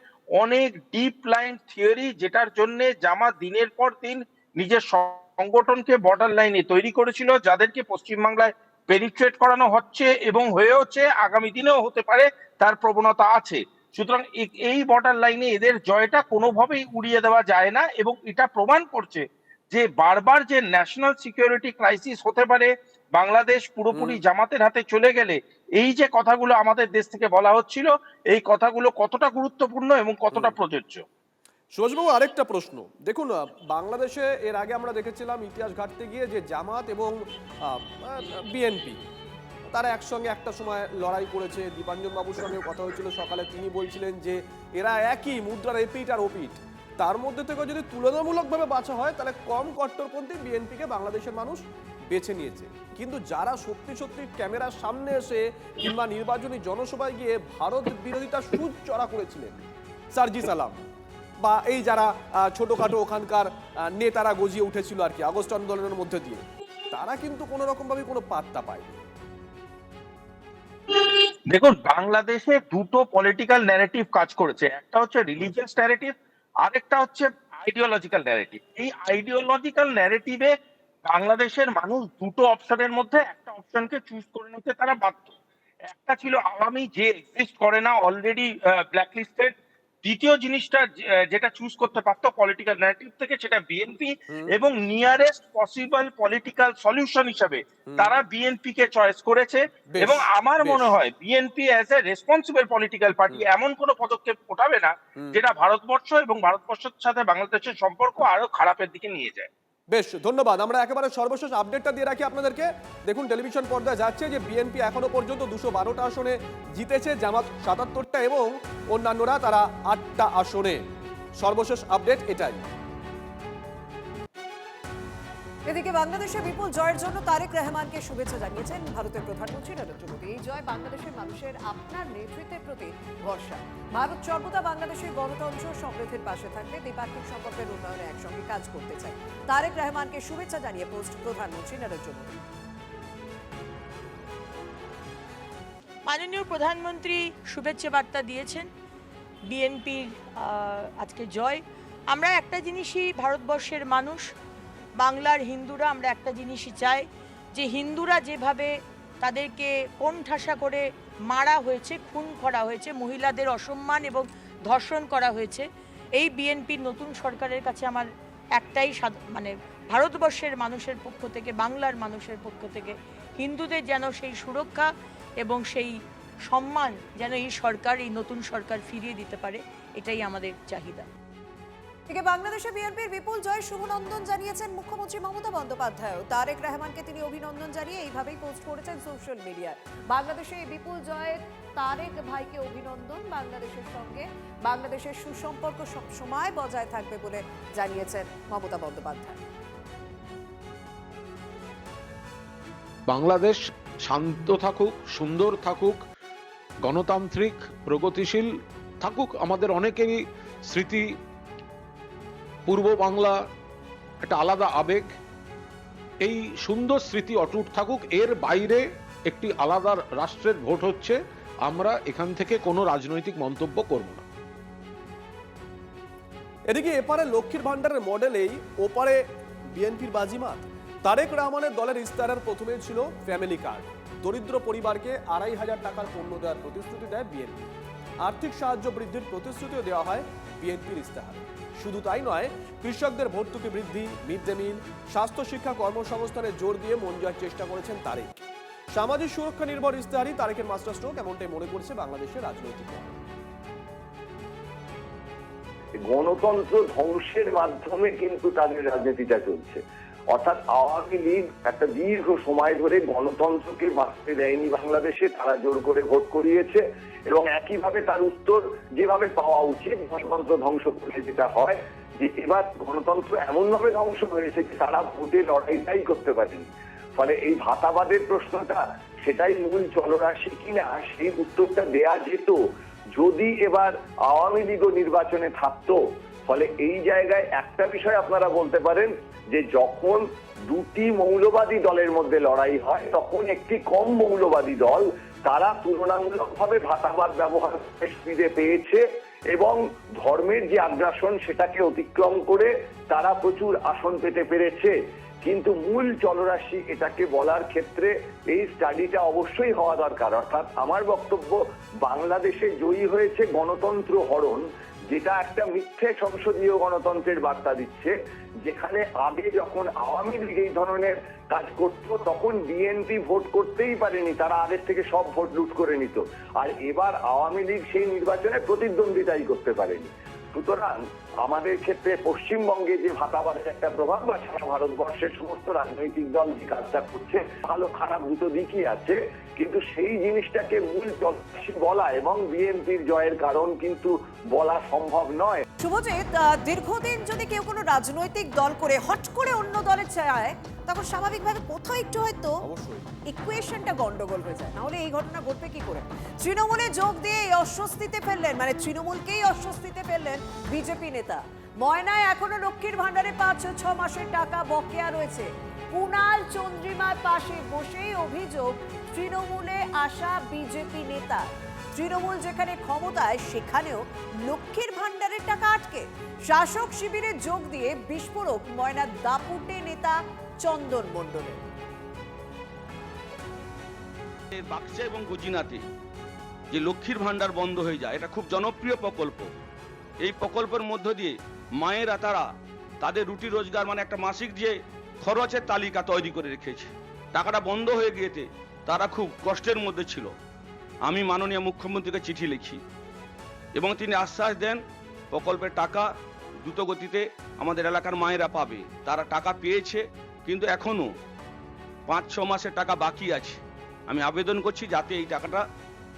Speaker 11: অনেক ডিপ লাইন থিওরি, যেটার জন্য জামাত দিনের পর দিন নিজের সংগঠনকে বর্ডার লাইনে তৈরি করেছিল, যাদেরকে পশ্চিমবাংলায় পেনিট্রেট করানো হচ্ছে এবং হয়েওছে, আগামী দিনেও হতে পারে, তার প্রবণতা আছে। সুতরাং এই বর্ডার লাইনে এদের জয়টা কোনোভাবেই উড়িয়ে দেওয়া যায় না, এবং এটা প্রমাণ করছে যে বারবার যে ন্যাশনাল সিকিউরিটি ক্রাইসিস হতে পারে, বাংলাদেশ পুরোপুরি জামাতের হাতে চলে গেলে এই যে কথাগুলো আমাদের দেশ থেকে বলা হচ্ছিল, এই কথাগুলো কতটা গুরুত্বপূর্ণ এবং কতটা প্রযোজ্য।
Speaker 2: সুভাষবাবু, আরেকটা প্রশ্ন দেখুন, বাংলাদেশে এর আগে আমরা দেখেছিলাম ইতিহাস ঘাটতে গিয়ে যে জামাত এবং বিএনপি তারা একসঙ্গে একটা সময় লড়াই করেছে। দীপাঞ্জন বাবুর সঙ্গে কথা হয়েছিল সকালে, তিনি বলছিলেন যে এরা একই মুদ্রার এপিট আর ওপিট। তার মধ্যে থেকে যদি তুলনামূলকভাবে বাছা হয় তাহলে কম কট্টরপন্থী বিএনপিকে বাংলাদেশের মানুষ বেছে নিয়েছে, কিন্তু যারা সত্যি সত্যি ক্যামেরার সামনে এসে কিংবা নির্বাচনী জনসভায় গিয়ে ভারত বিরোধিতা সুদ চড়া করেছিলেন, সার্জিস আলম বা এই যারা ছোটখাটো ওখানকার নেতারা গজিয়ে উঠেছিল আর কি আগস্ট আন্দোলনের মধ্যে দিয়ে, তারা কিন্তু কোনো রকম ভাবে কোনো পাত্তা পায়নি।
Speaker 11: দেখুন, বাংলাদেশে দুটো পলিটিক্যাল ন্যারেটিভ কাজ করেছে, একটা হচ্ছে রিলিজিয়াস ন্যারেটিভ, আরেকটা হচ্ছে আইডিওলজিক্যাল ন্যারেটিভ। এই আইডিওলজিক্যাল ন্যারেটিভে বাংলাদেশের মানুষ দুটো অপশনের মধ্যে একটা অপশনকে চুজ করে নিতে তারা বাধ্য। একটা ছিল আওয়ামী, যে এক্সিস্ট করে না, অলরেডি ব্ল্যাকলিস্টেড। দ্বিতীয় জিনিসটা যেটা চুজ করতে পারতো পলিটিক্যাল ন্যারেটিভ থেকে, সেটা বিএনপি, এবং নিয়ারেস্ট পসিবল পলিটিক্যাল সলিউশন হিসেবে তারা বিএনপি কে চয়েস করেছে। এবং আমার মনে হয় BNP as a responsible political party এমন কোনো পদক্ষেপ ওঠাবে না যেটা ভারতবর্ষ এবং ভারতবর্ষের সাথে বাংলাদেশের সম্পর্ক আরো খারাপের দিকে নিয়ে যায়।
Speaker 2: বেশ, ধন্যবাদ। আমরা একেবারে সর্বশেষ আপডেটটা দিয়ে রাখি আপনাদেরকে। দেখুন, টেলিভিশন পর্দায় যাচ্ছে যে বিএনপি এখনো পর্যন্ত 212টা আসনে জিতেছে, জামাত 77টা এবং অন্যান্যরা তারা 8টা আসনে। সর্বশেষ আপডেট এটাই।
Speaker 6: এদিকে বাংলাদেশে বিপুল জয়ের জন্য তারেক রহমানকে শুভেচ্ছা জানিয়েছেন ভারতের প্রধানমন্ত্রী নরেন্দ্র মোদী। এই জয় বাংলাদেশের মানুষের আপনার নেতৃত্বের প্রতি ভরসা। ভারত সর্বদা বাংলাদেশের গণতন্ত্র সমৃদ্ধির পাশে থাকবে, দ্বিপাক্ষিক সম্পর্কের উন্নয়নে একসঙ্গে কাজ করতে চাই। তারেক রহমানকে শুভেচ্ছা জানিয়ে পোস্ট প্রধানমন্ত্রী নরেন্দ্র মোদী।
Speaker 12: মাননীয় প্রধানমন্ত্রী শুভেচ্ছা বার্তা দিয়েছেন। বিএনপির আজকে জয়। আমরা একটা জিনিসই, ভারতবর্ষের মানুষ, বাংলার হিন্দুরা, আমরা একটা জিনিসই চাই যে হিন্দুরা যেভাবে তাদেরকে কোণঠাসা করে মারা হয়েছে, খুন করা হয়েছে, মহিলাদের অসম্মান এবং ধর্ষণ করা হয়েছে, এই বিএনপির নতুন সরকারের কাছে আমার একটাই মানে ভারতবর্ষের মানুষের পক্ষ থেকে, বাংলার মানুষের পক্ষ থেকে হিন্দুদের যেন সেই সুরক্ষা এবং সেই সম্মান যেন এই সরকার, এই নতুন সরকার ফিরিয়ে দিতে পারে, এটাই আমাদের চাহিদা।
Speaker 6: এদিকে বাংলাদেশে বিএনপির বিপুল জয় শুভনন্দন জানিয়েছেন মুখ্যমন্ত্রী মমতা বন্দ্যোপাধ্যায়। তারেক রহমানকে তিনি অভিনন্দন জানিয়ে এইভাবেই পোস্ট করেছেন সোশ্যাল মিডিয়ায়। বাংলাদেশে এই বিপুল জয়ে তারেক ভাইকে অভিনন্দন। বাংলাদেশের সঙ্গে বাংলাদেশের সুসম্পর্ক সবসময় বজায় থাকবে বলে জানিয়েছেন মমতা বন্দ্যোপাধ্যায়।
Speaker 13: বাংলাদেশ শান্ত থাকুক, সুন্দর থাকুক, গণতান্ত্রিক প্রগতিশীল থাকুক। আমাদের অনেকেরই স্মৃতি, পূর্ব বাংলা একটা আলাদা আবেগ, এই সুন্দর স্মৃতি অটুট থাকুক। এর বাইরে একটি আলাদা রাষ্ট্রের ভোট হচ্ছে, আমরা এখান থেকে কোনো রাজনৈতিক মন্তব্য করব না।
Speaker 2: এদিকে এপারে লক্ষ্মীর ভান্ডারের মডেলেই ওপারে বিএনপির বাজিমাত। তারেক রহমানের দলের ইস্তাহারের প্রথমে ছিল ফ্যামিলি কার্ড। দরিদ্র পরিবারকে 2,500 টাকার পণ্য দেওয়ার প্রতিশ্রুতি দেয় বিএনপি। আর্থিক সাহায্য বৃদ্ধির প্রতিশ্রুতিও দেওয়া হয় বিএনপির ইস্তাহারে। শুধু তাই নয়, কৃষকদের ভর্তুকি বৃদ্ধি, মিড ডে মিল, স্বাস্থ্য, শিক্ষা, কর্মসংস্থানে জোর দিয়ে মন জয়ের চেষ্টা করেছেন তারেক। সামাজিক সুরক্ষা নির্ভর ইস্তাহারই তারেকের মাস্টার স্ট্রোক, এমনটাই মনে করছে বাংলাদেশের রাজনৈতিক মহল।
Speaker 8: গণতন্ত্র ধ্বংসের মাধ্যমে কিন্তু তাদের রাজনীতিটা চলছে। অর্থাৎ আওয়ামী লীগ একটা দীর্ঘ সময় ধরে গণতন্ত্রকে বাঁচতে দেয়নি বাংলাদেশে, তারা জোর করে ভোট করিয়েছে এবং একইভাবে তার উত্তর যেভাবে পাওয়া উচিত, গণতন্ত্র ধ্বংস করলে যেটা হয় যে এবার গণতন্ত্র এমনভাবে ধ্বংস হয়েছে যে তারা ভোটে লড়াইটাই করতে পারেনি। ফলে এই ভাতাবাদের প্রশ্নটা, সেটাই মূল চলরাশি কিনা, সেই উত্তরটা দেয়া যেত যদি এবার আওয়ামী লীগও নির্বাচনে থাকতো। ফলে এই জায়গায় একটা বিষয় আপনারা বলতে পারেন যে যখন দুটি মৌলবাদী দলের মধ্যে লড়াই হয়, তখন একটি কম মৌলবাদী দল তারা তুলনামূলকভাবে ভাতাবাদ ব্যবহার করে সুবিধে পেয়েছে এবং ধর্মের যে আগ্রাসন সেটাকে অতিক্রম করে তারা প্রচুর আসন পেতে পেরেছে। কিন্তু মূল চলরাশি এটাকে বলার ক্ষেত্রে এই স্টাডিটা অবশ্যই হওয়া দরকার। অর্থাৎ আমার বক্তব্য, বাংলাদেশে জয়ী হয়েছে গণতন্ত্র হরণ, যেটা একটা মিথ্যে সংসদীয় গণতন্ত্রের বার্তা দিচ্ছে। যেখানে আগে যখন আওয়ামী লীগ এই ধরনের কাজ করতো তখন বিএনপি ভোট করতেই পারেনি, তারা আগের থেকে সব ভোট লুট করে নিত। আর এবার আওয়ামী লীগ সেই নির্বাচনে প্রতিদ্বন্দ্বিতাই করতে পারেনি। সুতরাং আমাদের ক্ষেত্রে পশ্চিমবঙ্গে যে ভাতাবাদের একটা প্রভাব বা সারা ভারতবর্ষের সমস্ত রাজনৈতিক দল যে কাজটা করছে, ভালো খারাপ দুটো দিকই আছে, কিন্তু সেই জিনিসটাকে মূল চলরাশি বলা এবং বিএনপির জয়ের কারণ কিন্তু বলা সম্ভব নয়।
Speaker 6: শুভজিৎ, দীর্ঘদিন যদি কেউ কোনো রাজনৈতিক দল করে হট করে অন্য দলে চায়, তখন স্বাভাবিকভাবে কোথাও একটু হয়তো ইকুয়েশনটা গন্ডগোল হয়ে যায়। নাহলে এই ঘটনা ঘটবে কি করে? তৃণমূলে যোগ দিয়ে এই অস্বস্তিতে ফেললেন, মানে তৃণমূলকেই অস্বস্তিতে ফেললেন বিজেপি নেতা। ময়নায় এখনো লক্ষ্মীর ভান্ডারে 5-6 মাসের টাকা বকেয়া রয়েছে। কুণাল চন্দ্রিমার পাশে বসেই অভিযোগ তৃণমূলে আসা বিজেপি নেতা। তৃণমূল যেখানে ক্ষমতায় সেখানেও লক্ষ্মীর ভান্ডারের টাকা আটকে। শাসক শিবিরে যোগ দিয়ে বিস্ফোরক ময়নার দাপুটে নেতা চন্দন মণ্ডলের।
Speaker 14: বাক্সা এবং গজিনাতে যে লক্ষ্মীর ভান্ডার বন্ধ হয়ে যায়, এটা খুব জনপ্রিয় প্রকল্প। এই প্রকল্পের মধ্য দিয়ে মায়েরা তারা তাদের রুটি রোজগার, মানে একটা মাসিক যে খরচের তালিকা তৈরি করে রেখেছে, টাকাটা বন্ধ হয়ে গিয়েছে তারা খুব কষ্টের মধ্যে ছিল। আমি মাননীয় মুখ্যমন্ত্রীকে চিঠি লিখি এবং তিনি আশ্বাস দেন প্রকল্পের টাকা দ্রুত গতিতে আমাদের এলাকার মায়েরা পাবে। তারা টাকা পেয়েছে, কিন্তু এখনো 5-6 মাসের টাকা বাকি আছে। আমি আবেদন করছি যাতে এই টাকাটা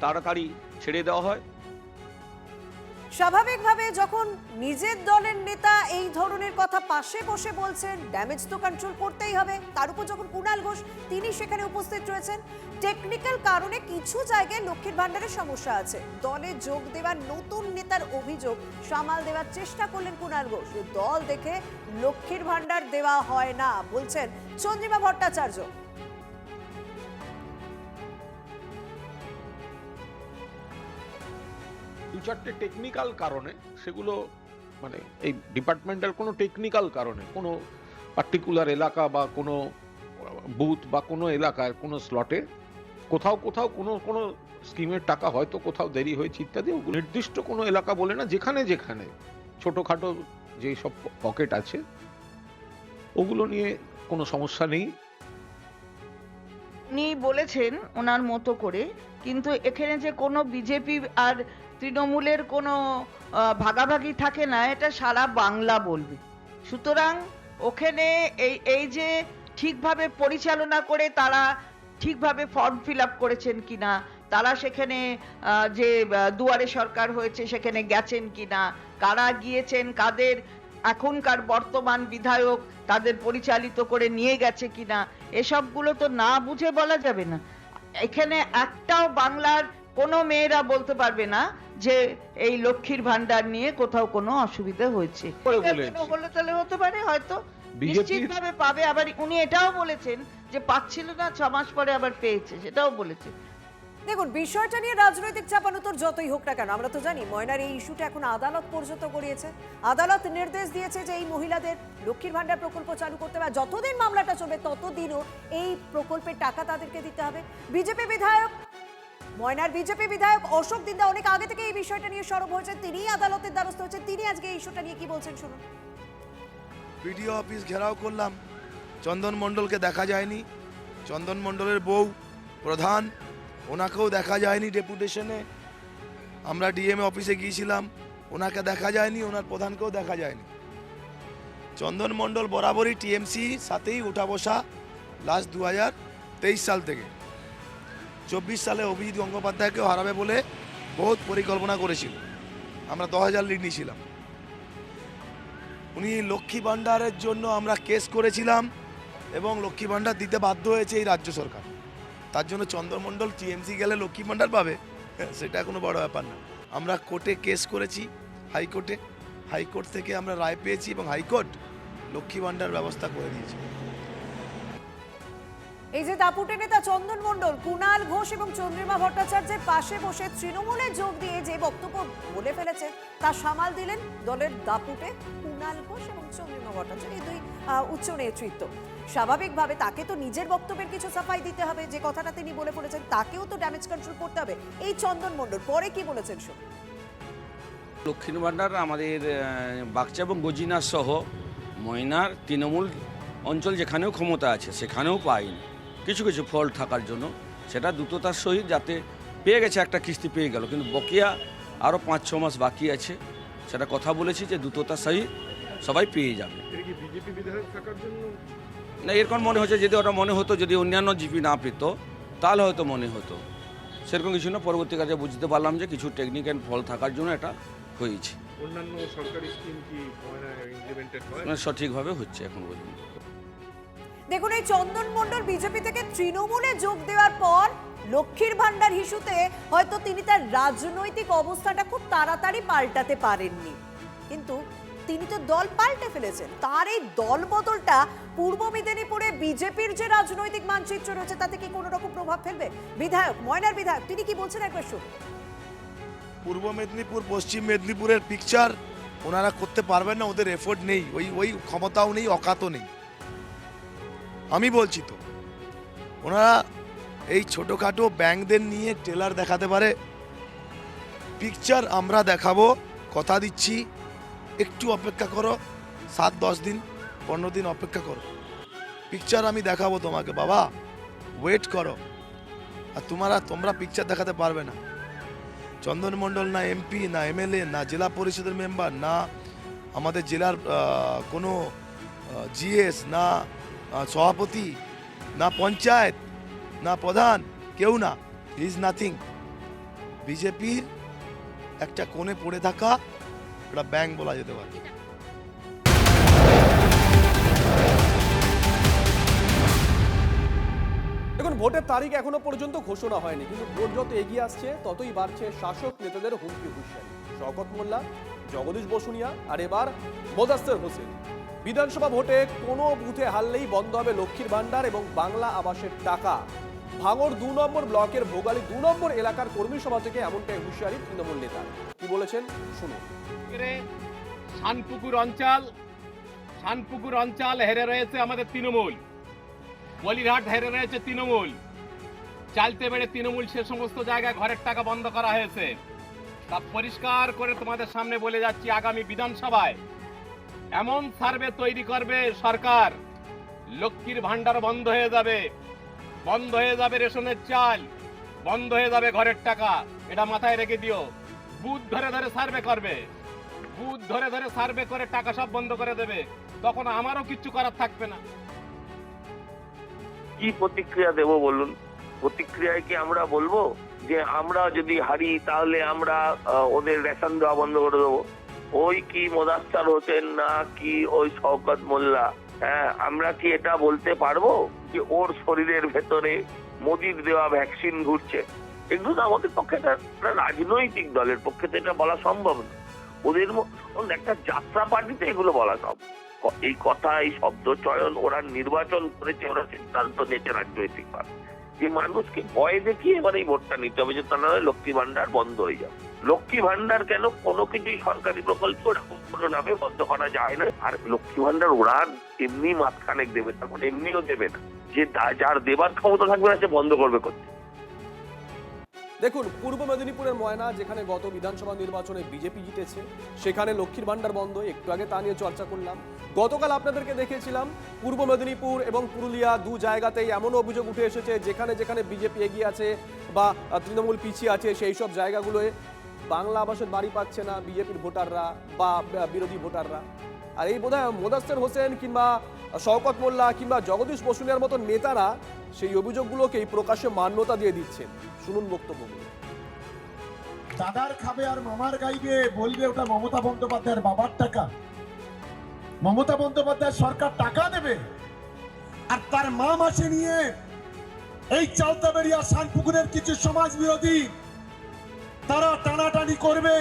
Speaker 14: তাড়াতাড়ি ছেড়ে দেওয়া হয়।
Speaker 6: স্বাভাবিকভাবে যখন নিজের দলের নেতা এই ধরনের কথা পাশে বসে বলছেন, ড্যামেজ তো কন্ট্রোল করতেই হবে। তার উপর যখন কুণাল ঘোষ তিনি সেখানে উপস্থিত রয়েছেন, টেকনিক্যাল কারণে কিছু জায়গায় লক্ষ্মীর ভান্ডারের সমস্যা আছে। দলে যোগ দেওয়ার নতুন নেতার অভিযোগ সামাল দেওয়ার চেষ্টা করলেন কুণাল ঘোষ। দল দেখে লক্ষ্মীর ভান্ডার দেওয়া হয় না বলছেন চন্দ্রিমা ভট্টাচার্য।
Speaker 13: 2-4টে টেকনিক্যাল কারণে, সেগুলো মানে এই ডিপার্টমেন্টের কোনো টেকনিক্যাল কারণে কোনো পার্টিকুলার এলাকা বা কোনো বুথ বা কোনো এলাকার কোনো স্লটে কোথাও কোথাও কোনো স্কিমের টাকা হয়তো কোথাও দেরি হয়েছে ইত্যাদি, ওগুলো নির্দিষ্ট কোনো এলাকা বলে না, যেখানে যেখানে ছোটোখাটো যেই সব পকেট আছে ওগুলো নিয়ে কোনো সমস্যা নেই।
Speaker 15: উনি বলেছেন ওনার মতো করে, কিন্তু এখানে যে কোনো বিজেপি আর তৃণমূলের কোনো ভাগাভাগি থাকে না, এটা সারা বাংলা বলবে। সুতরাং ওখানে এই যে ঠিকভাবে পরিচালনা করে তারা ঠিকভাবে ফর্ম ফিল আপ করেছেন কিনা, তারা সেখানে যে দুয়ারে সরকার হয়েছে সেখানে গেছেন কিনা, কারা গিয়েছেন, কাদের এখনকার বর্তমান বিধায়ক তাদের পরিচালিত করে নিয়ে গেছে কিনা, এসবগুলো তো না বুঝে বলা যাবে না। এখানে একটাও বাংলার কোনো মেয়েরা বলতে পারবে না যে এই লক্ষ্মীর ভান্ডার নিয়ে কোথাও কোনো অসুবিধা হয়েছে। হলে তাহলে হতে পারে, হয়তো নিশ্চিতভাবে পাবে। আবার উনি এটাও বলেছেন যে পাচ্ছিল না, 6 মাস পরে আবার পেয়েছে, সেটাও বলেছে।
Speaker 6: দেখুন, বিষয়টা নিয়ে রাজনৈতিক চাপানোতর যতই হোক না কেন, আমরা তো জানি ময়নার এই ইস্যুটা এখন আদালত পর্যন্ত গড়িয়েছে। আদালত নির্দেশ দিয়েছে যে এই মহিলাদের লক্ষ্মীর ভান্ডার প্রকল্প চালু করতে হবে, যতদিন মামলাটা চলবে ততদিনও এই প্রকল্পের টাকা তাদেরকে দিতে হবে। বিজেপি বিধায়ক ময়নার বিজেপি বিধায়ক অশোক দিন্দা অনেক আগে থেকে এই বিষয়টা নিয়ে সরব হয়েছেন, তিনি আদালতের দ্বারস্থ হয়েছেন। তিনি আজকে এই ইস্যুটা নিয়ে কি বলছেন শুনুন।
Speaker 16: বিডিও অফিস ঘেরাও করলাম, চন্দন মণ্ডলকে দেখা যায়নি, চন্দন মণ্ডলের বউ প্রধান ওনাকেও দেখা যায়নি ডেপুটেশনে। আমরা ডিএম অফিসে গিয়েছিলাম, ওনাকে দেখা যায়নি, ওনার প্রধানকেও দেখা যায়নি। চন্দন মণ্ডল বরাবরই টিএমসি সাথেই উঠা বসা লাস্ট 2023 সাল থেকে। 24 সালে অভিজিৎ গঙ্গোপাধ্যায়কেও হারাবে বলে বহুত পরিকল্পনা করেছিল, আমরা 10,000 লিড নিয়েছিলাম। উনি লক্ষ্মী ভাণ্ডারের জন্য আমরা কেস করেছিলাম এবং লক্ষ্মী ভাণ্ডার দিতে বাধ্য হয়েছে এই রাজ্য সরকার। তার জন্য চন্দ্রমণ্ডল টিএমসি গেলে লক্ষ্মী ভাণ্ডার পাবে, সেটা কোনো বড় ব্যাপার না। আমরা কোর্টে কেস করেছি, হাইকোর্টে, হাইকোর্ট থেকে আমরা রায় পেয়েছি এবং হাইকোর্ট লক্ষ্মী ভাণ্ডার ব্যবস্থা করে দিয়েছে।
Speaker 6: এই যে দাপুটে নেতা চন্দন মণ্ডল কুণাল ঘোষ এবং চন্দ্রিমা ভট্টাচার্যের পাশে বসে তৃণমূলে যোগ দিয়ে যে বক্তব্য বলে ফেলেছেন তা সামাল দিলেন দলের দাপুটে কুণাল ঘোষ এবং চন্দ্রিমা ভট্টাচার্য, এই দুই উচ্চ নেতৃত্ব। স্বাভাবিকভাবে তাকে তো নিজের বক্তব্যের কিছু সাফাই দিতে হবে, যে কথাটা তিনি বলে পড়েছেন তাকেও তো ড্যামেজ কন্ট্রোল করতে হবে। এই চন্দন মণ্ডল পরে কি বলেছেন শুনুন।
Speaker 14: লক্ষ্মীর ভান্ডার আমাদের বাগচা এবং গজিনা সহ ময়নার তৃণমূল অঞ্চল যেখানেও ক্ষমতা আছে সেখানেও পায়নি, কিছু কিছু ফল্ট থাকার জন্য। সেটা দ্রুততার সহিত যাতে পেয়ে গেছে, একটা কিস্তি পেয়ে গেল, কিন্তু বকেয়া আরও 5-6 মাস বাকি আছে। সেটা কথা বলেছি যে দ্রুততার সহিত সবাই পেয়ে যাবে। না, এরকম মনে হচ্ছে, যদি ওটা মনে হতো, যদি অন্যান্য জিপি না পেত তাহলে হয়তো মনে হতো, সেরকম কিছু না। পরবর্তী কাজে বুঝতে পারলাম যে কিছু টেকনিক্যাল ফল থাকার জন্য এটা হয়েছে।
Speaker 9: অন্যান্য সরকারি স্কিম কি ইমপ্লিমেন্টেড হয়?
Speaker 14: সঠিকভাবে হচ্ছে এখন পর্যন্ত।
Speaker 6: দেখুন, এই চন্দন মণ্ডল বিজেপি থেকে তৃণমূলে যোগ দেওয়ার পর লক্ষ্মীর ভান্ডার ইস্যুতে হয়তো তিনি তার রাজনৈতিক অবস্থাটা খুব তাড়াতাড়ি পাল্টাতে পারেননি, কিন্তু তিনি তো দল পাল্টে ফেলেছেন। তার এই দল বদলটা পূর্ব মেদিনীপুরে বিজেপির যে রাজনৈতিক মানচিত্র রয়েছে তাতে কি কোনো রকম প্রভাব ফেলবে? বিধায়ক ময়নার বিধায়ক তিনি কি বলছেন একবার শুনুন।
Speaker 16: পূর্ব মেদিনীপুর পশ্চিম মেদিনীপুরের পিকচার ওনারা করতে পারবেন না, ওদের এফোর্ট নেই, ওই ক্ষমতাও নেই, অকাতও নেই। আমি বলছি তো, ওনারা এই ছোটোখাটো ব্যাংকদের নিয়ে টেলার দেখাতে পারে, পিকচার আমরা দেখাবো, কথা দিচ্ছি। একটু অপেক্ষা করো, 7-10 দিন 15 দিন অপেক্ষা করো, পিকচার আমি দেখাবো তোমাকে বাবা, ওয়েট করো। আর তোমরা পিকচার দেখাতে পারবে না। চন্দন মণ্ডল না এমপি, না এমএলএ, না জেলা পরিষদের মেম্বার, না আমাদের জেলার কোনো জিএস না সভাপতি না পঞ্চায়েত না প্রধান, কেউ না, ইজ নাথিং। বিজেপির একটা কোণে পড়ে থাকা একটা ব্যাংক বলা যেতে পারে।
Speaker 2: দেখুন, ভোটের তারিখ এখনো পর্যন্ত ঘোষণা হয়নি, কিন্তু ভোট যত এগিয়ে আসছে ততই বাড়ছে শাসক নেতাদের হুমকি হুঁশিয়ারি। শওকত মোল্লা, জগদীশ বসুনিয়া আর এবার মোদাস্তের হোসেন। বিধানসভা ভোটে কোনো বুথে হারলেই বন্ধ হবে লক্ষ্মীর ভান্ডার এবং বাংলা আবাসের টাকা। ভাঙড় 2 নম্বর ব্লকের ভোগালী 2 নম্বর এলাকার কর্মী সভা থেকে এমনটাই হুঁশিয়ারি তৃণমূল নেতা। কি বলেছেন শুনুন।
Speaker 17: শানপুকুর অঞ্চল হেরে রয়েছে আমাদের তৃণমূল, বলিরহাট হেরে রয়েছে তৃণমূল, চালতে বেড়ে তৃণমূল সে সমস্ত জায়গায় ঘরের টাকা বন্ধ করা হয়েছে। তা পরিষ্কার করে তোমাদের সামনে বলে যাচ্ছি, আগামী বিধানসভায় এমন সার্ভে তৈরি করবে সরকার, লক্ষ্মীর ভান্ডার বন্ধ হয়ে যাবে, বন্ধ হয়ে যাবে রেশনের চাল, বন্ধ হয়ে যাবে ঘরের টাকা। এটা মাথায় রেখে দিও। বুথ ধরে ধরে সার্ভে করবে, বুথ ধরে ধরে সার্ভে করে টাকা সব বন্ধ করে দেবে, তখন আমারও কিচ্ছু করার থাকবে না।
Speaker 8: কি প্রতিক্রিয়া দেব বলুন? প্রতিক্রিয়ায় কি আমরা বলবো যে আমরা যদি হারি তাহলে আমরা ওদের রেশন দেওয়া বন্ধ করে দেবো? ওই কি মোদাস্তার হোসেন না কি ওই শওকত মোল্লা, হ্যাঁ, আমরা কি এটা বলতে পারবো যে ওর শরীরের ভেতরে মোদির দেওয়া ভ্যাকসিন ঘুরছে? এগুলো তো আমাদের পক্ষে একটা রাজনৈতিক দলের পক্ষে তো এটা বলা সম্ভব না। ওদের একটা যাত্রা পার্টিতে এগুলো বলা সম্ভব। এই কথা, এই শব্দ চয়ন ওরা নির্বাচন করেছে, ওরা সিদ্ধান্ত নিয়েছে রাজনৈতিক ভাবে যে মানুষকে ভয় দেখিয়ে এবার এই ভোটটা নিতে হবে, যে তা না হয় লক্ষ্মী ভান্ডার বন্ধ হয়ে যাবে। লক্ষ্মী ভান্ডার কেন, কোনো কিছুই সরকারি প্রকল্প কোনো নামে বন্ধ করা যায় না। আর লক্ষ্মী ভান্ডার ওরা এমনি মাঝখানেক দেবে, তখন এমনিও দেবে না, যে যার দেবার ক্ষমতা থাকবে না সে বন্ধ করবে করতে।
Speaker 2: দেখুন, পূর্ব মেদিনীপুরের ময়না, যেখানে গত বিধানসভা নির্বাচনে বিজেপি জিতেছে, সেখানে লক্ষ্মীর ভান্ডার বন্ধ, একটু আগে তা নিয়ে চর্চা করলাম। গতকাল আপনাদেরকে দেখিয়েছিলাম পূর্ব মেদিনীপুর এবং পুরুলিয়া 2 জায়গাতেই এমন অভিযোগ উঠে এসেছে যেখানে যেখানে বিজেপি এগিয়ে আছে বা তৃণমূল পিছিয়ে আছে, সেই সব জায়গাগুলোয় বাংলা আবাসের বাড়ি পাচ্ছে না বিজেপির ভোটাররা বা বিরোধী ভোটাররা। আর এই বোধহয় মোদাস্তের হোসেন কিংবা শওকত মোল্লা কিংবা জগদীশ বসুনিয়ার মতো নেতারা সেই অভিযোগগুলোকেই প্রকাশ্যে মান্যতা দিয়ে দিচ্ছেন। শুনুন বক্তব্যগুলো।
Speaker 18: দাদার খাবে আর মামার গাইবে, বলবে ওটা মমতা বন্দ্যোপাধ্যায়ের বাবার টাকা। মমতা বন্দ্যোপাধ্যায় সরকার টাকা দেবে আর তার মা মাসে নিয়ে এই চালতাবেড়িয়া শানপুকুরের কিছু সমাজ বিরোধী তারা টানাটানি করবে।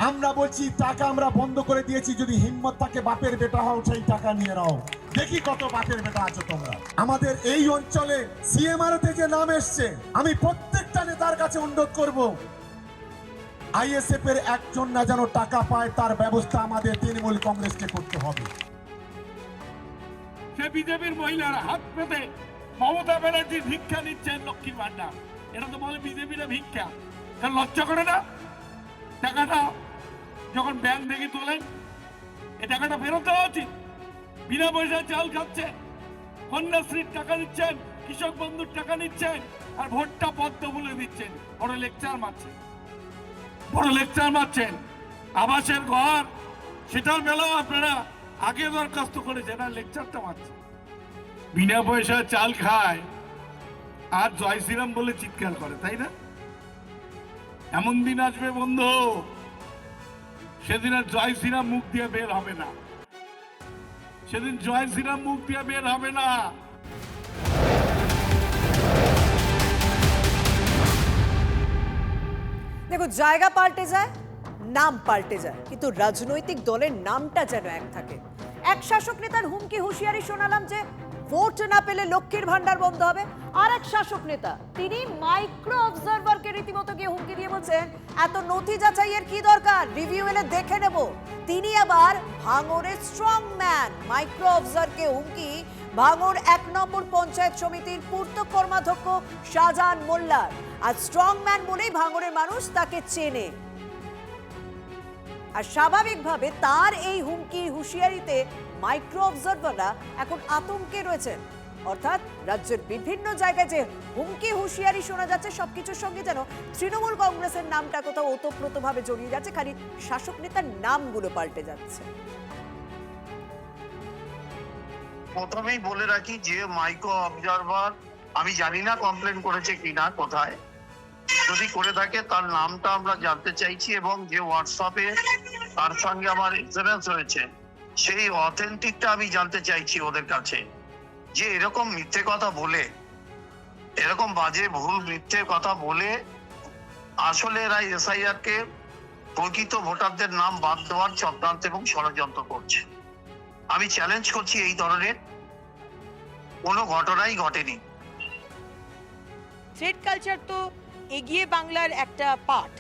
Speaker 18: আমরা বলছি টাকা আমরা বন্ধ করে দিয়েছি, যদি হিম্মত থাকে বাপের বেটা হও, সেই টাকা নিয়ে নাও, দেখি কত বাপের বেটা আছো তোমরা। আমাদের এই অঞ্চলে সিএমআরতে যে নাম এসছে, আমি প্রত্যেকটা নেতার কাছে অনুরোধ করব, আইএসএফ এর একজন না যেন টাকা পায়, তার ব্যবস্থা আমাদের তৃণমূল কংগ্রেসকে করতে হবে।
Speaker 17: সে বিজেপির মহিলারা হাত পেতে মমতা ব্যানার্জির ভিক্ষা নিচ্ছেন লক্ষ্মীর ভান্ডার, এটা তো বলে বিজেপির ভিক্ষা। কারণ লজ্জা করে না? টাকাটা যখন ব্যাংক থেকে তোলেন, এই টাকাটা ফেরত দেওয়া উচিত। বিনা পয়সায় চাল খাচ্ছে, কন্যাশ্রীর টাকা নিচ্ছেন, কৃষক বন্ধুর টাকা নিচ্ছেন, আর ভোটটা পদ্ম বলে দিচ্ছেন। বড় লেকচার মারছেন, বড় লেকচার মারছেন। আবাসের ঘর, সেটার বেলাও আপনারা আগে দরখাস্ত করেছেন, আর লেকচারটা মারছেন। বিনা পয়সায় চাল খায় আর জয় শ্রীরাম বলে চিৎকার করে, তাই না? এমন দিন আসবে বন্ধু, সেদিন আর জয় শ্রীরাম মুখ দিয়ে বের হবে না, সেদিন জয় শ্রীরাম মুখ দিয়ে বের হবে না।
Speaker 6: দেখো, জায়গা পাল্টে যায়, নাম পাল্টে যায়, কিন্তু রাজনৈতিক দলের নামটা যেন এক থাকে। এক শাসক নেতার হুমকি হুঁশিয়ারি শোনালাম যে ভোট না পেলে লক্ষ্মীর ভান্ডার বন্ধ হবে। আর এক শাসক নেতা, তিনি মাইক্রো অবজারভারকে রীতিমতো গিয়ে হুমকি দিয়ে বলছেন, এত নথি যাচাইয়ের কি দরকার, রিভিউ এলে দেখে নেব। তিনি আবার ভাঙড়ের স্ট্রং ম্যান। মাইক্রো অবজারভারকে হুমকি ভাঙড় 1 নম্বর পঞ্চায়েত সমিতির পূর্ত কর্মাধ্যক্ষ শাহজাহান মোল্লার। আর স্ট্রং ম্যান বলেই ভাঙড়ের মানুষ তাকে চেনে। আর স্বাভাবিকভাবে তার এই হুমকি হুঁশিয়ারিতে মাইক্রো অবজারভাররা এখন আতঙ্কে রয়েছেন। অর্থাৎ রাজ্যের বিভিন্ন জায়গায় যে হুমকি হুঁশিয়ারি শোনা যাচ্ছে সবকিছুর সঙ্গে যেন তৃণমূল কংগ্রেসের নামটা কোথাও ওতপ্রোতভাবে জড়িয়ে যাচ্ছে, খালি শাসক নেতার নামগুলো পাল্টে যাচ্ছে।
Speaker 19: প্রথমেই বলে রাখি যে মাইক্রো অবজারভার আমি জানি না কমপ্লেন করেছে কিনা, কোথায় যদি করে থাকে তার নামটা আমরা জানতে চাইছি, এবং যে হোয়াটসঅ্যাপে তার সঙ্গে আমার এক্সপিরিয়েন্স হয়েছে সেই অথেন্টিকটা আমি জানতে চাইছি ওদের কাছে। যে এরকম মিথ্যে কথা বলে, এরকম বাজে ভুল মিথ্যে কথা বলে আসলে এরা এসআইআর কে প্রকৃত ভোটারদের নাম বাদ দেওয়ার চক্রান্ত এবং ষড়যন্ত্র করছে। আমি চ্যালেঞ্জ করছি এই ধরনের কোনো ঘটনাই ঘটেনি।
Speaker 12: থ্রেড কালচার তো এগিয়ে বাংলার একটা পার্ট,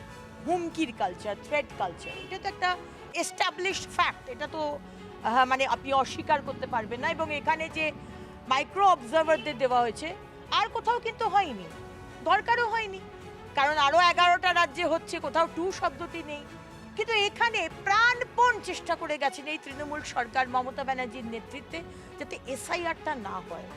Speaker 12: হুমকির কালচার, থ্রেড কালচার, এটা তো একটা এস্টাবলিশড ফ্যাক্ট, এটা তো মানে আপনি অস্বীকার করতে পারবেন না। এবং এখানে যে মাইক্রো অবজারভারদের দেওয়া হয়েছে আর কোথাও কিন্তু হয়নি, দরকারও হয়নি, কারণ আরও 11টা রাজ্যে হচ্ছে, কোথাও টু শব্দটি নেই। কিন্তু এখানে প্রাণপণ চেষ্টা করে গেছেন এই তৃণমূল সরকার মমতা ব্যানার্জির নেতৃত্বে যাতে এসআইআরটা না হয়।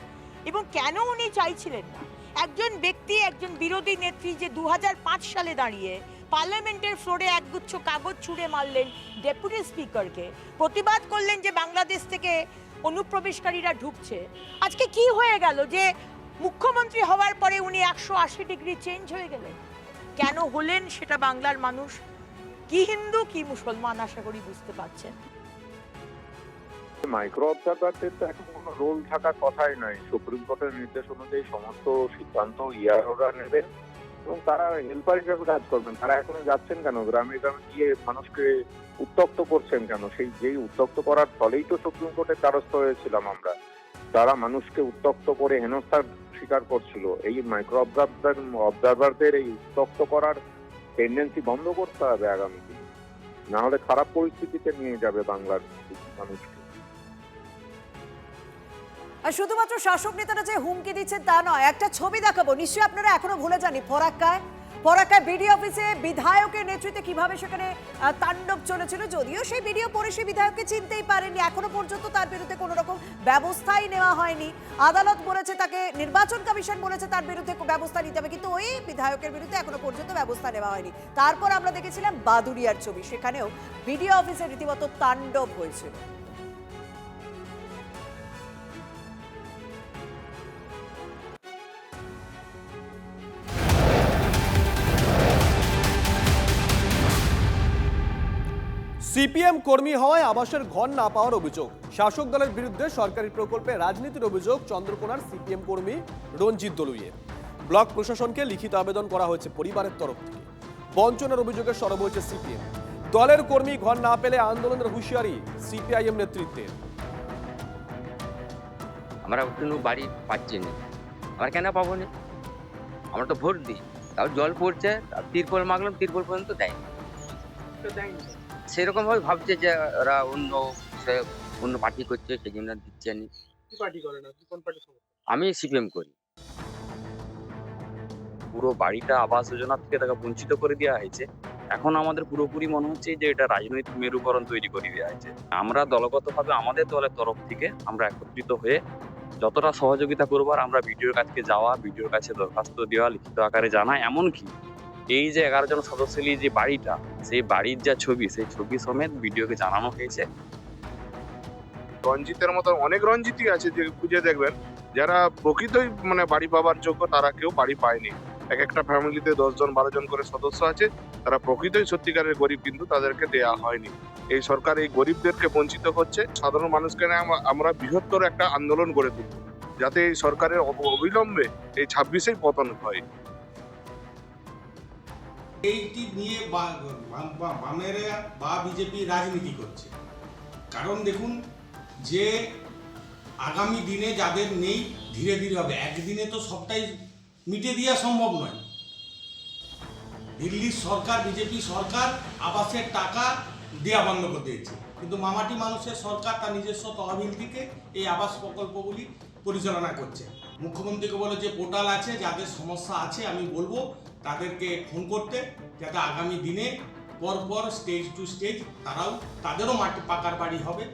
Speaker 12: এবং কেন উনি চাইছিলেন না? একজন ব্যক্তি, একজন বিরোধী নেত্রী যে 2005 সালে দাঁড়িয়ে পার্লামেন্টের ফ্লোরে একগুচ্ছ কাগজ ছুঁড়ে মারলেন ডেপুটি স্পিকারকে, প্রতিবাদ করলেন যে বাংলাদেশ থেকে অনুপ্রবেশকারীরা ঢুকছে, আজকে কি হয়ে গেল যে মুখ্যমন্ত্রী হওয়ার পরে উনি 180 ডিগ্রি চেঞ্জ হয়ে গেলেন? কেন হলেন সেটা বাংলার মানুষ, কি হিন্দু কি মুসলমান, আশা করি বুঝতে পারছেন।
Speaker 5: মাইক্রো অবজারভারদের তো এখন কোনো রোল থাকার কথাই নাই। সুপ্রিম কোর্টের নির্দেশ অনুযায়ী সমস্ত সিদ্ধান্ত ইয়ারোরা নেবেন এবং তারা হেল্পার হিসেবে কাজ করবেন। তারা এখনো যাচ্ছেন কেন গ্রামে গ্রামে গিয়ে মানুষকে উত্তক্ত করছেন কেন? সেই যেই উত্তক্ত করার ফলেই তো সুপ্রিম কোর্টের দ্বারস্থ হয়েছিলাম আমরা। তারা মানুষকে উত্তক্ত করে হেনস্থার শিকার করছিল। এই মাইক্রো অবজারভারদের এই উত্তক্ত করার টেন্ডেন্সি বন্ধ করতে হবে আগামী দিনে, না হলে খারাপ পরিস্থিতিতে নিয়ে যাবে বাংলার মানুষকে।
Speaker 6: আর শুধুমাত্র শাসক নেতারা যে হুমকি দিচ্ছেন তা নয়, একটা ছবি দেখাবো, নিশ্চয়ই আপনারা এখনো ভুলে যাননি। ফরাক্কায় বিডিও অফিসে বিধায়কের নেতৃত্বে কিভাবে সেখানে তাণ্ডব চলেছিল। যদিও সেই ভিডিও পরে সেই বিধায়ককে চিনতেই পারেনি, এখনো পর্যন্ত তার বিরুদ্ধে কোনো রকম ব্যবস্থাই নেওয়া হয়নি। আদালত বলেছে, তাকে নির্বাচন কমিশন বলেছে তার বিরুদ্ধে ব্যবস্থা নিতে হবে, কিন্তু ওই বিধায়কের বিরুদ্ধে এখনো পর্যন্ত ব্যবস্থা নেওয়া হয়নি। তারপর আমরা দেখেছিলাম বাদুড়িয়ার ছবি, সেখানেও বিডিও অফিসে রীতিমতো তাণ্ডব হয়েছিল।
Speaker 2: সিপিএম কর্মী হওয়ায় আবাসের ঘর না পাওয়ার অভিযোগ, শাসক দলের বিরুদ্ধে সরকারি প্রকল্পে রাজনীতির অভিযোগ চন্দ্রকোনার সিপিএম কর্মী রঞ্জিত দলুইয়ের। ব্লক প্রশাসনকে লিখিত আবেদন করা হয়েছে পরিবারের তরফ থেকে। বঞ্চনার অভিযোগে সরব হয়েছে সিপিএম। দলের কর্মী ঘর না পেলে আন্দোলনের হুঁশিয়ারি সিপিআইএম নেতৃত্বের।
Speaker 20: আমরা কোনো বাড়ি পাচ্ছি না, আমরা কেন পাবো না? আমরা তো ভোট দিই, তাও জল পড়ছে, তিরপল মাগলাম, তিরপল পর্যন্ত দেয়নি। সেরকম ভাবে ভাবছে যে ওরা অন্য পার্টি করছে, সেই জন্য দিচ্ছে না। আমি সিপিএম করি। পুরো বাড়িটা আবাস যোজনা থেকে তাকে বঞ্চিত করে দেওয়া হয়েছে। এখন আমাদের পুরোপুরি মনে হচ্ছে যে এটা রাজনৈতিক মেরুকরণ তৈরি করে দেওয়া হয়েছে। আমরা দলগতভাবে আমাদের দলের তরফ থেকে আমরা একত্রিত হয়ে যতটা সহযোগিতা করবার, আমরা বিডিওর কাছে যাওয়া, বিডিওর কাছে দরখাস্ত দেওয়া, লিখিত আকারে জানা, এমনকি এই যে 11 জন সদস্য নিয়ে যে বাড়িটা, সেই বাড়ির যা ছবি, সেই ছবি সমেত ভিডিওকে জানানো হয়েছে।
Speaker 21: রঞ্জিতের মতো অনেক রঞ্জিতই আছে যে খুঁজে দেখবেন যারা প্রকৃতই মানে বাড়ি পাবার যোগ্য, তারা কেউ বাড়ি পায়নি। একটা ফ্যামিলিতে 10 জন 12 জন করে সদস্য আছে, তারা প্রকৃতই সত্যিকারের গরিব, কিন্তু তাদেরকে দেয়া হয়নি। এই সরকার এই গরিবদেরকে বঞ্চিত করছে। সাধারণ মানুষকে আমরা বৃহত্তর একটা আন্দোলন গড়ে তুলব, যাতে এই সরকারের অবিলম্বে এই 26-এই পতন হয়।
Speaker 22: এইটি নিয়ে বামেরা বা বিজেপি রাজনীতি করছে। কারণ দেখুন, যে আগামী দিনে যাদের নেই ধীরে ধীরে হবে, একদিনে তো সবটাই মিটে দেওয়া সম্ভব নয়। দিল্লির সরকার, বিজেপি সরকার আবাসের টাকা দেওয়া বন্ধ করে দিয়েছে, কিন্তু মামাটি মানুষের সরকার তার নিজস্ব তহবিল থেকে এই আবাস প্রকল্পগুলি পরিচালনা করছে। মুখ্যমন্ত্রীকে বলে যে পোর্টাল আছে, যাদের সমস্যা আছে আমি বলবো তাদেরকে ফোন করতে, যাতে আগামী দিনে পরপর স্টেজ টু স্টেজ তাদেরও মাটি পাকার বাড়ি হবে।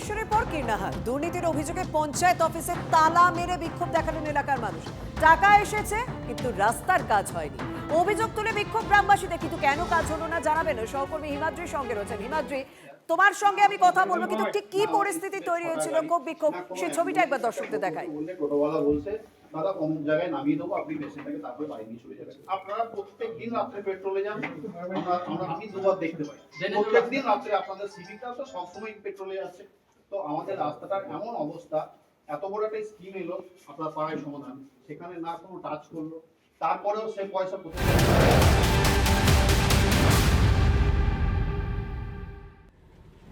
Speaker 6: দক্ষিণেশ্বরের পর কীর্ণাহার দুর্নীতির অভিযোগে পঞ্চায়েত অফিসে তালা মেরে বিক্ষোভ দেখালেন এলাকার মানুষ। টাকা এসেছে কিন্তু রাস্তার কাজ হয়নি। অভিযোগ তুলে বিক্ষোভ গ্রামবাসীদের, কিন্তু কেন কাজ হলো না জানাবেন সহকর্মী হিমাদ্রির সঙ্গে রয়েছেন। হিমাদ্রি, তোমার সঙ্গে আমি কথা বলবো, কিন্তু ঠিক কি পরিস্থিতি তৈরি হয়েছিল, ক্ষোভ বিক্ষোভ, সেই ছবিটা একবার দর্শকদের দেখাই।
Speaker 1: টোটোওয়ালা বলছে দাদা অমুক জায়গায় নামিয়ে দেবো, আপনি পেশেন্টটাকে তারপরে বাড়ি নিয়ে চলে যাবেন। আপনারা প্রত্যেক দিন রাত্রে পেট্রোলে যান, আমি দুবার দেখতে পাই প্রত্যেক দিন রাত্রে আপনাদের সিভিকটা তো সবসময় পেট্রোলে আছে। তো আমাদের রাস্তাটার এমন অবস্থা, এত বড় একটা স্কিম এলো আপনার পাড়ায় সমাধান, সেখানে না কোনো টাচ করলো, তারপরেও সে পয়সা কোথায়।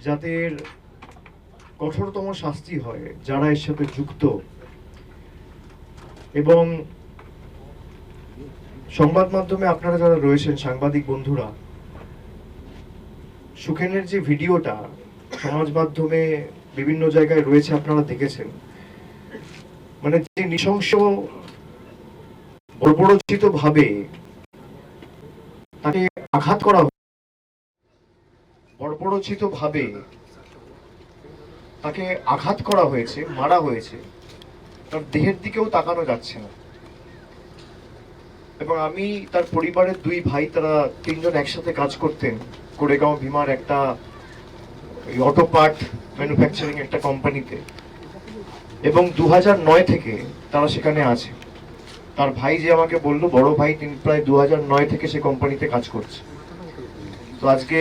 Speaker 3: যাদের কঠোরতম শাস্তি হয় যারা এর সাথে যুক্ত, এবং সংবাদ মাধ্যমে আপনারা যারা রয়েছেন সাংবাদিক বন্ধুরা, সুখেনের যে ভিডিওটা সমাজ মাধ্যমে বিভিন্ন জায়গায় রয়েছে আপনারা দেখেছেন, মানে যে নৃশংস বর্বরোচিত ভাবে তাকে আঘাত করা, বর্বরোচিত ভাবে তাকে আঘাত করা হয়েছে, মারা হয়েছে, তার দেহের দিকেও তাকানো যাচ্ছে না। এবং আমি তার পরিবারের দুই ভাই, তারা তিনজন একসাথে কাজ করতেন কোরেগাঁও ভীমার একটা অটো পার্ট ম্যানুফ্যাকচারিং একটা কোম্পানিতে, এবং 2009 থেকে তারা সেখানে আছে। তার ভাই যে আমাকে বললো, বড় ভাই, তিনি প্রায় 2009 থেকে সে কোম্পানিতে কাজ করছে। তো আজকে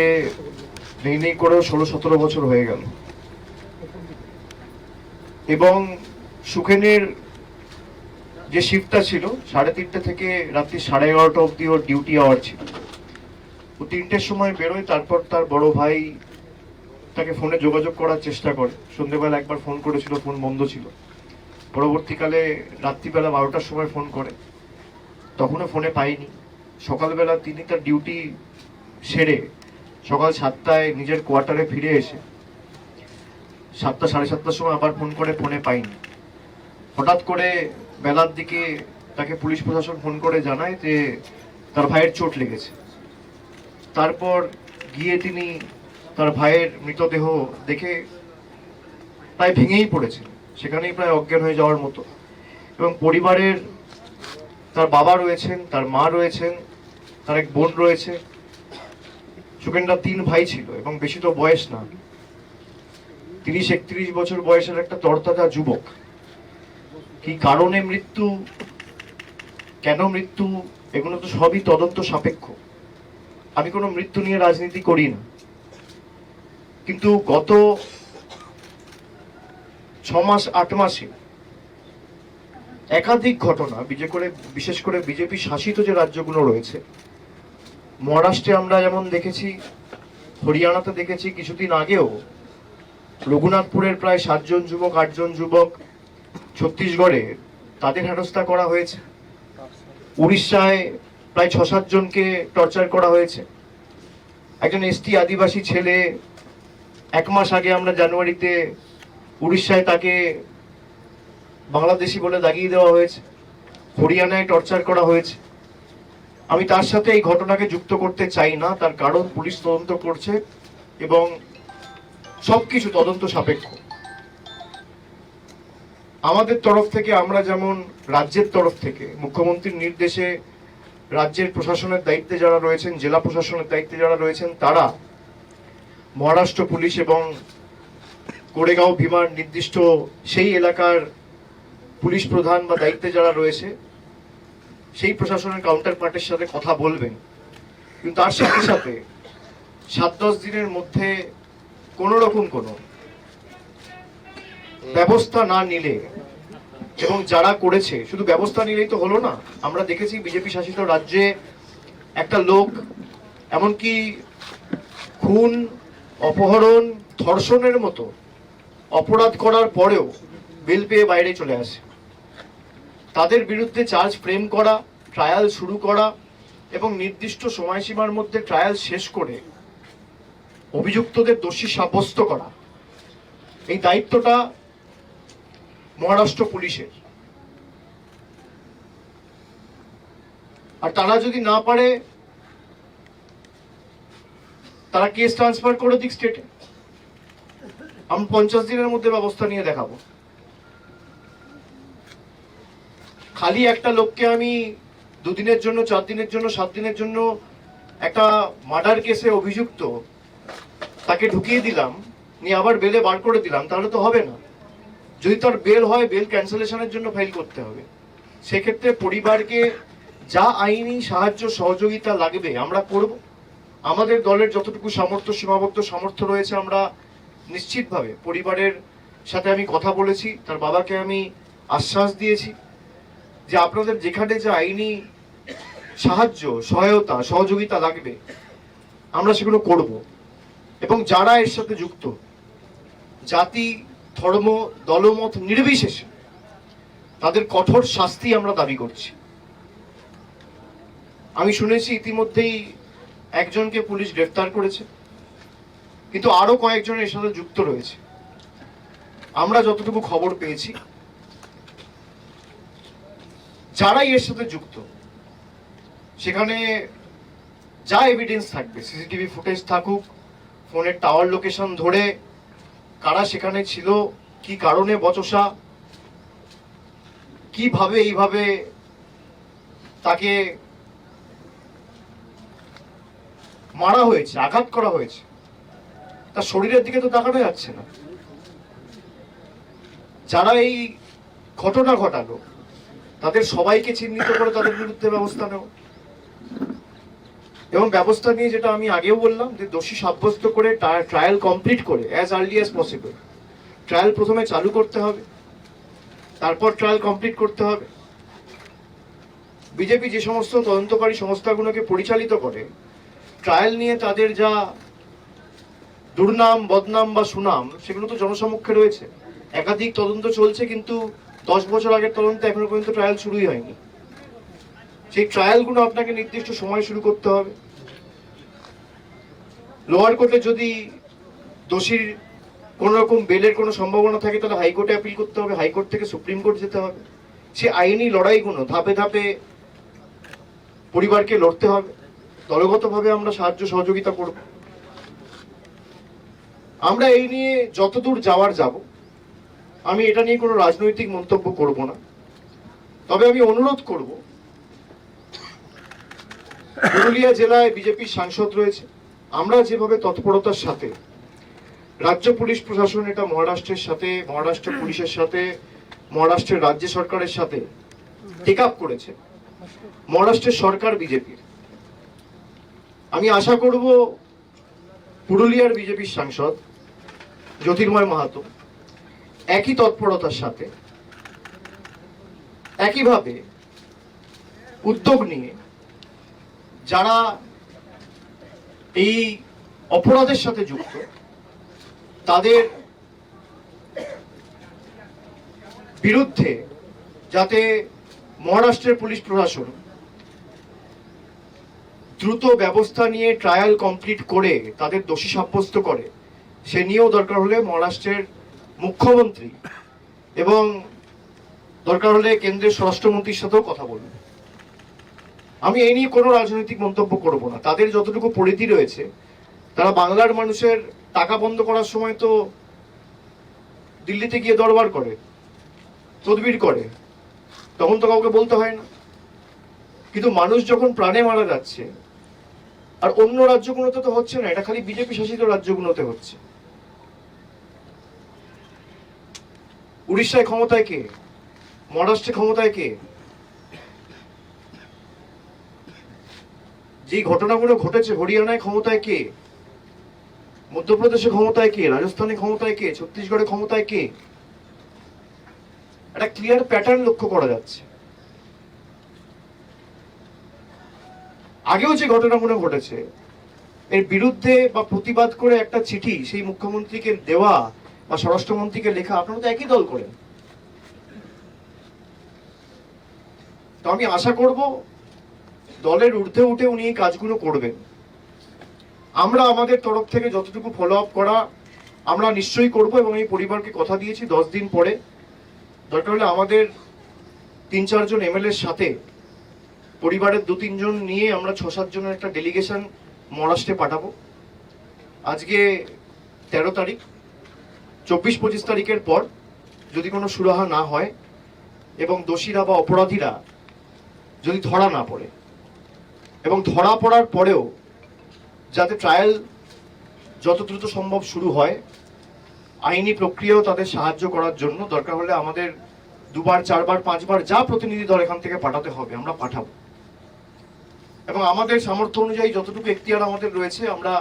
Speaker 3: নেই করেও 16-17 বছর হয়ে গেল। এবং সুখেনের যে শিফটটা ছিল 3:30 থেকে রাত্রি 11:30 অব্দি ওর ডিউটি আওয়ার ছিল। ও 3টের সময় বেরোয়, তারপর তার বড় ভাই তাকে ফোনে যোগাযোগ করার চেষ্টা করে। সন্ধ্যেবেলা একবার ফোন করেছিল, ফোন বন্ধ ছিল। পরবর্তীকালে রাত্রিবেলা 12টার সময় ফোন করে, তখনও ফোনে পাইনি। সকালবেলা তিনি তার ডিউটি সেরে সকাল 7টায় নিজের কোয়ার্টারে ফিরে এসে 7টা 7:30টার সময় আবার ফোন করে, ফোনে পাইনি। হঠাৎ করে বেলার দিকে তাকে পুলিশ প্রশাসন ফোন করে জানায় যে তার ভাইয়ের চোট লেগেছে। তারপর গিয়ে তিনি তার ভাইয়ের মৃতদেহ দেখে প্রায় ভেঙেই পড়েছেন, সেখানেই প্রায় অজ্ঞান হয়ে যাওয়ার মতো। এবং পরিবারের তার বাবা রয়েছেন, তার মা রয়েছেন, তার এক বোন রয়েছে। সুখেনরা 3 ভাই ছিল এবং বেশি তো বয়স না, 30-31 বছর বয়সের একটা তরতাজা যুবক। কি কারণে মৃত্যু, কেন মৃত্যু, এগুলো তো সবই তদন্ত সাপেক্ষ। আমি কোনো মৃত্যু নিয়ে রাজনীতি করি না, কিন্তু গত 6-8 মাসে একাধিক ঘটনা, বিশেষ করে বিজেপি শাসিত যে রাজ্যগুলো রয়েছে, মহারাষ্ট্রে আমরা যেমন দেখেছি, হরিয়ানাতে দেখেছি, কিছুদিন আগেও রঘুনাথপুরের প্রায় 7 জন যুবক, 8 জন যুবক, ছত্তিশগড়ে তাদের হেনস্থা করা হয়েছে। উড়িষ্যায় প্রায় 6-7 জনকে টর্চার করা হয়েছে। একজন এসটি আদিবাসী ছেলে 1 মাস আগে আমরা জানুয়ারিতে উড়িষ্যায় তাকে বাংলাদেশি বলে দাগিয়ে দেওয়া হয়েছে। হরিয়ানায় টর্চার করা হয়েছে। আমি তার সাথে এই ঘটনাকে যুক্ত করতে চাই না, তার কারণ পুলিশ তদন্ত করছে এবং সবকিছু তদন্ত সাপেক্ষ। আমাদের তরফ থেকে, আমরা যেমন রাজ্যের তরফ থেকে মুখ্যমন্ত্রীর নির্দেশে রাজ্যের প্রশাসনের দায়িত্বে যারা রয়েছেন, জেলা প্রশাসনের দায়িত্বে যারা রয়েছেন, তারা মহারাষ্ট্র পুলিশ এবং কোরেগাঁও ভীমার নির্দিষ্ট সেই এলাকার পুলিশ প্রধান বা দায়িত্বে যারা রয়েছে, সেই প্রশাসনের কাউন্টার পার্টের সাথে কথা বলবেন। কিন্তু তার সাথে সাথে 7-10 দিনের মধ্যে কোনো রকম কোনো ব্যবস্থা না নিলে, এবং যারা করেছে শুধু ব্যবস্থা নিলেই তো হলো না। আমরা দেখেছি বিজেপি শাসিত রাজ্যে একটা লোক এমনকি খুন, অপহরণ, ধর্ষণের মতো অপরাধ করার পরেও বেল পেয়ে বাইরে চলে আসে। তাদের বিরুদ্ধে চার্জ ফ্রেম করা, ট্রায়াল শুরু করা এবং নির্দিষ্ট সময়সীমার মধ্যে ট্রায়াল শেষ করে অভিযুক্তদের দোষী সাব্যস্ত করা, এই দায়িত্বটা মহারাষ্ট্র পুলিশের। আর তারা যদি না পারে, তারা কেস ট্রান্সফার করে দিক স্টেটে। আমি 50 দিনের মধ্যে ব্যবস্থা নিয়ে দেখাবো। খালি একটা লোককে আমি 2 দিনের জন্য, 4 দিনের জন্য, 7 দিনের জন্য একটা মার্ডার কেসে অভিযুক্ত তাকে ঢুকিয়ে দিলাম, নিয়ে আবার বেলে বার করে দিলাম, তাহলে তো হবে না। যদি তার বেল হয়, বেল ক্যান্সেলেশনের জন্য ফাইল করতে হবে। সেক্ষেত্রে পরিবারকে যা আইনি সাহায্য সহযোগিতা লাগবে আমরা করব। আমাদের দলের যতটুকু সামর্থ্য, সীমাবদ্ধ সামর্থ্য রয়েছে, আমরা নিশ্চিতভাবে পরিবারের সাথে আমি কথা বলেছি, তার বাবাকে আমি আশ্বাস দিয়েছি যে আপনাদের যেখানে যে আইনি সাহায্য, সহায়তা, সহযোগিতা লাগবে আমরা সেগুলো করব। এবং যারা এর সাথে যুক্ত, জাতি, ধর্ম, দলমত নির্বিশেষে তাদের কঠোর শাস্তি আমরা দাবি করছি। আমি শুনেছি ইতিমধ্যেই একজনকে পুলিশ গ্রেফতার করেছে, কিন্তু আরো কয়েকজন এর সাথে যুক্ত রয়েছে। আমরা যতটুকু খবর পেয়েছি, যারাই এর সাথে যুক্ত সেখানে যা এভিডেন্স থাকবে, সিসিটিভি ফুটেজ থাকুক, ফোনের টাওয়ার লোকেশন ধরে কারা সেখানে ছিল, কি কারণে বচসা, কিভাবে এইভাবে তাকে মারা হয়েছে, আঘাত করা হয়েছে, তার শরীরের দিকে তো তাকানো যাচ্ছে না। যারা এই ঘটনা ঘটালো তাদের সবাইকে চিহ্নিত করে তাদের বিরুদ্ধে ব্যবস্থা নেওয়া, এবং ব্যবস্থা নিয়ে যেটা আমি আগেও বললাম যে দোষী সাব্যস্ত করে ট্রায়াল কমপ্লিট করে as early as possible trial প্রথমে চালু করতে হবে, তারপর ট্রায়াল কমপ্লিট করতে হবে। বিজেপি যে সমস্ত তদন্তকারী সংস্থাগুলোকে পরিচালিত করে, ট্রায়াল নিয়ে তাদের যা দুর্নাম, বদনাম বা সুনাম, সেগুলো তো জনসমক্ষে রয়েছে। একাধিক তদন্ত চলছে, কিন্তু 10 বছর আগের তদন্ত এখনো পর্যন্ত ট্রায়াল শুরুই হয়নি। সেই ট্রায়ালগুলো আপনাকে নির্দিষ্ট সময় শুরু করতে হবে। লোয়ার কোর্টে যদি দোষীর কোন রকম বেলের কোনো সম্ভাবনা থাকে, তাহলে হাইকোর্টে অ্যাপিল করতে হবে, হাইকোর্ট থেকে সুপ্রিম কোর্ট যেতে হবে। সে আইনি লড়াইগুলো ধাপে ধাপে পরিবারকে লড়তে হবে। দলগতভাবে আমরা সাহায্য সহযোগিতা করব। আমরা এই নিয়ে যতদূর যাওয়ার যাব। আমি এটা নিয়ে কোনো রাজনৈতিক মন্তব্য করব না, তবে আমি অনুরোধ করব, পুরুলিয়া জেলায় বিজেপির সাংসদ রয়েছে, আমরা যেভাবে তৎপরতার সাথে রাজ্য পুলিশ প্রশাসন এটা মহারাষ্ট্রের সাথে, মহারাষ্ট্র পুলিশের সাথে, মহারাষ্ট্রের রাজ্য সরকারের সাথে টেক আপ করেছে, মহারাষ্ট্রের সরকার বিজেপির। আমি আশা করব পুরুলিয়ার বিজেপির সাংসদ জ্যোতির্ময় মাহাতো একই তৎপরতার সাথে, একইভাবে উদ্যোগ নিয়ে যারা এই অপরাধের সাথে যুক্ত তাদের বিরুদ্ধে যাতে মহারাষ্ট্রের পুলিশ প্রশাসন দ্রুত ব্যবস্থা নিয়ে ট্রায়াল কমপ্লিট করে তাদের দোষী সাব্যস্ত করে, সে নিয়েও দরকার হলে মহারাষ্ট্রের মুখ্যমন্ত্রী এবং দরকার হলে কেন্দ্রের স্বরাষ্ট্রমন্ত্রীর সাথেও কথা বলবে। আমি এই নিয়ে কোনো রাজনৈতিক মন্তব্য করব না। তাদের যতটুকু পরিধি রয়েছে, তারা বাংলার মানুষের টাকা বন্ধ করার সময় তো দিল্লিতে গিয়ে দরবার করে, তদবির করে, তখন তো কাউকে বলতে হয় না। কিন্তু মানুষ যখন প্রাণে মারা যাচ্ছে, আর অন্য রাজ্যগুলোতে তো হচ্ছে না, এটা খালি বিজেপি শাসিত রাজ্যগুলোতে হচ্ছে। উড়িষ্যায় ক্ষমতায় কে? মহারাষ্ট্রে ক্ষমতায় কে? যে ঘটনাগুলো ঘটেছে, হরিয়ানায় ক্ষমতায় কে? মধ্যপ্রদেশে ক্ষমতায় কে? রাজস্থানে ক্ষমতায় কে? ছত্তিশগড়ে ক্ষমতায় কে? একটা ক্লিয়ার প্যাটার্ন লক্ষ্য করা যাচ্ছে। আগেও যে ঘটনাগুলো ঘটেছে, এর বিরুদ্ধে বা প্রতিবাদ করে একটা চিঠি সেই মুখ্যমন্ত্রীকে দেওয়া বা স্বরাষ্ট্রমন্ত্রীকে লেখা, আপনারা তো একই দল করেন। তো আমি আশা করব দলের ঊর্ধ্বে উঠে উনি এই কাজগুলো করবেন। আমরা আমাদের তরফ থেকে যতটুকু ফলো আপ করা আমরা নিশ্চয়ই করব, এবং এই পরিবারকে কথা দিয়েছি 10 দিন পরে দরকার হলে আমাদের 3-4 জন এমএলএর সাথে পরিবারের 2-3 জন নিয়ে আমরা 6-7 জনের একটা ডেলিগেশন মহারাষ্ট্রে পাঠাবো। আজকে 13 তারিখ, 24-25 তারিখের পর যদি কোনো সুরাহা না হয় এবং দোষীরা বা অপরাধীরা যদি ধরা না পড়ে, এবং ধরা পড়ার পরেও যাতে ট্রায়াল যত দ্রুত সম্ভব শুরু হয়, আইনি প্রক্রিয়াও তাদের সাহায্য করার জন্য দরকার হলে আমাদের 2বার 4বার 5বার যা প্রতিনিধি দল এখান থেকে পাঠাতে হবে আমরা পাঠাবো, এবং আমাদের সামর্থ্য অনুযায়ী যতটুকু এখতিয়ার আমাদের রয়েছে আমরা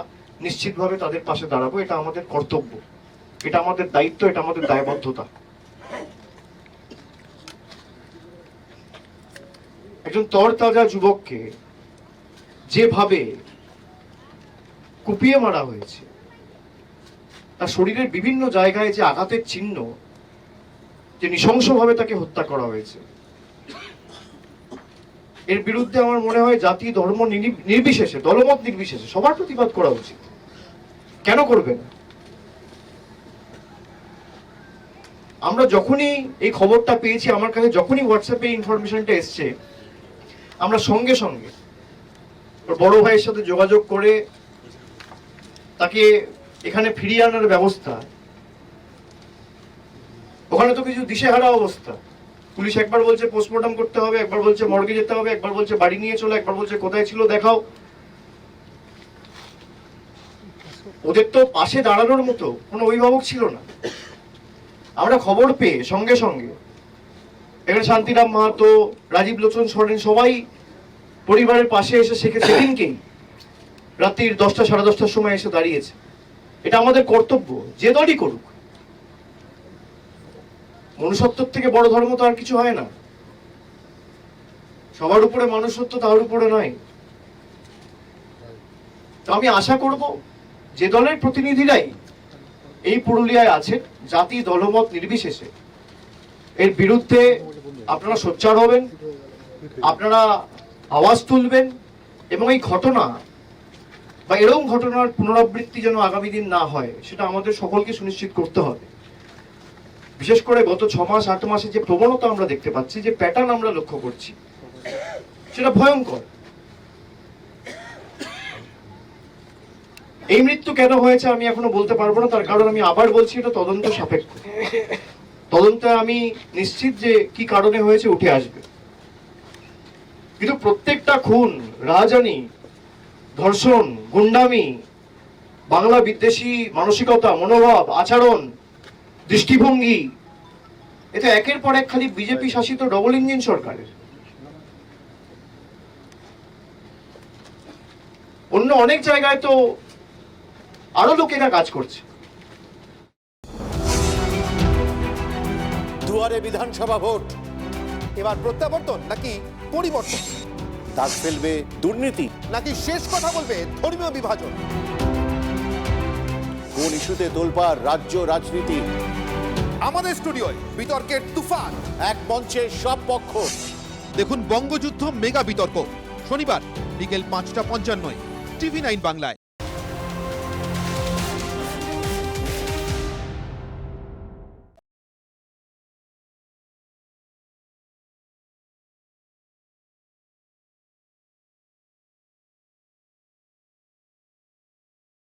Speaker 3: নিশ্চিতভাবে তাদের পাশে দাঁড়াবো। এটা আমাদের কর্তব্য, এটা আমাদের দায়িত্ব, এটা আমাদের দায়বদ্ধতা। একজন তরতাজা যুবককে যেভাবে কুপিয়ে মারা হয়েছে, তার শরীরের বিভিন্ন জায়গায় যে আঘাতের চিহ্ন, যে নৃশংসভাবে তাকে হত্যা করা হয়েছে, এর বিরুদ্ধে আমার মনে হয় জাতি ধর্ম নির্বিশেষে, দলমত নির্বিশেষে সবার প্রতিবাদ করা উচিত। কেন করবে না? আমরা যখনই এই খবরটা পেয়েছি, আমার কাছে যখনই হোয়াটসঅ্যাপে ইনফরমেশনটা এসছে, আমরা সঙ্গে সঙ্গে ওর বড় ভাইয়ের সাথে যোগাযোগ করে তাকে এখানে ফিরিয়ে আনার ব্যবস্থা। ওখানে তো কিছু দিশেহারা অবস্থা, পুলিশ একবার বলছে পোস্টমর্টম করতে হবে, একবার বলছে মর্গে যেতে হবে, একবার বলছে বাড়ি নিয়ে চলো, একবার বলছে কোথায় ছিল দেখাও। ওদের তো পাশে দাঁড়ানোর মতো কোনো অভিভাবক ছিল না। আমরা খবর পেয়ে সঙ্গে সঙ্গে এখানে শান্তিরাম মাহাতো, রাজীব লোচন সরেন সবাই পরিবারের পাশে এসে সেদিনকেই রাত্রির 10টা 10:30টার সময় এসে দাঁড়িয়েছে। এটা আমাদের কর্তব্য, যে দলই করুক। মনুষ্যত্বের থেকে বড় ধর্ম তো আর কিছু হয় না। সবার উপরে মনুষ্যত্ব, তার উপরে নয়। তো আমি আশা করব যে দলের প্রতিনিধিরাই এই পুরুলিয়ায় আছেন, জাতি দলমত নির্বিশেষে এর বিরুদ্ধে আপনারা সোচ্চার হবেন, আপনারা আওয়াজ তুলবেন, এবং এই ঘটনা বা এরকম ঘটনার পুনরাবৃত্তি যেন আগামী দিন না হয় সেটা আমাদের সকলকে সুনিশ্চিত করতে হবে। বিশেষ করে গত 6 মাস 8 মাসে যে প্রবণতা আমরা দেখতে পাচ্ছি, যে প্যাটার্ন আমরা লক্ষ্য করছি, সেটা ভয়ঙ্কর। এই মৃত্যু কেন হয়েছে আমি এখনো বলতে পারবো না, তার কারণ আমি আবার বলছি এটা তদন্ত সাপেক্ষ। তদন্তে আমি নিশ্চিত যে কি কারণে হয়েছে উঠে আসবে, কিন্তু প্রত্যেকটা খুন, রাহাজানি, ধর্ষণ, গুন্ডামি, বাংলা বিদ্বেষী মানসিকতা, মনোভাব, আচরণ, দৃষ্টিভঙ্গি, এটা একের পর এক খালি বিজেপি শাসিত ডবল ইঞ্জিন সরকারের। অন্য অনেক জায়গায় তো আরো লোকেরা কাজ করছে।
Speaker 4: দুয়ারে বিধানসভা ভোট, এবার প্রত্যাবর্তন নাকি পরিবর্তন? দাগ ফেলবে দুর্নীতি নাকি শেষ কথা বলবে ধর্মীয় বিভাজন? কোন ইস্যুতে তোলপাড় রাজ্য রাজনীতি? আমাদের স্টুডিওয় বিতর্কের তুফান, এক মঞ্চে সব পক্ষ।
Speaker 7: দেখুন বঙ্গযুদ্ধ মেগা বিতর্ক, শনিবার বিকেল 5টা 55 TV9 বাংলায়।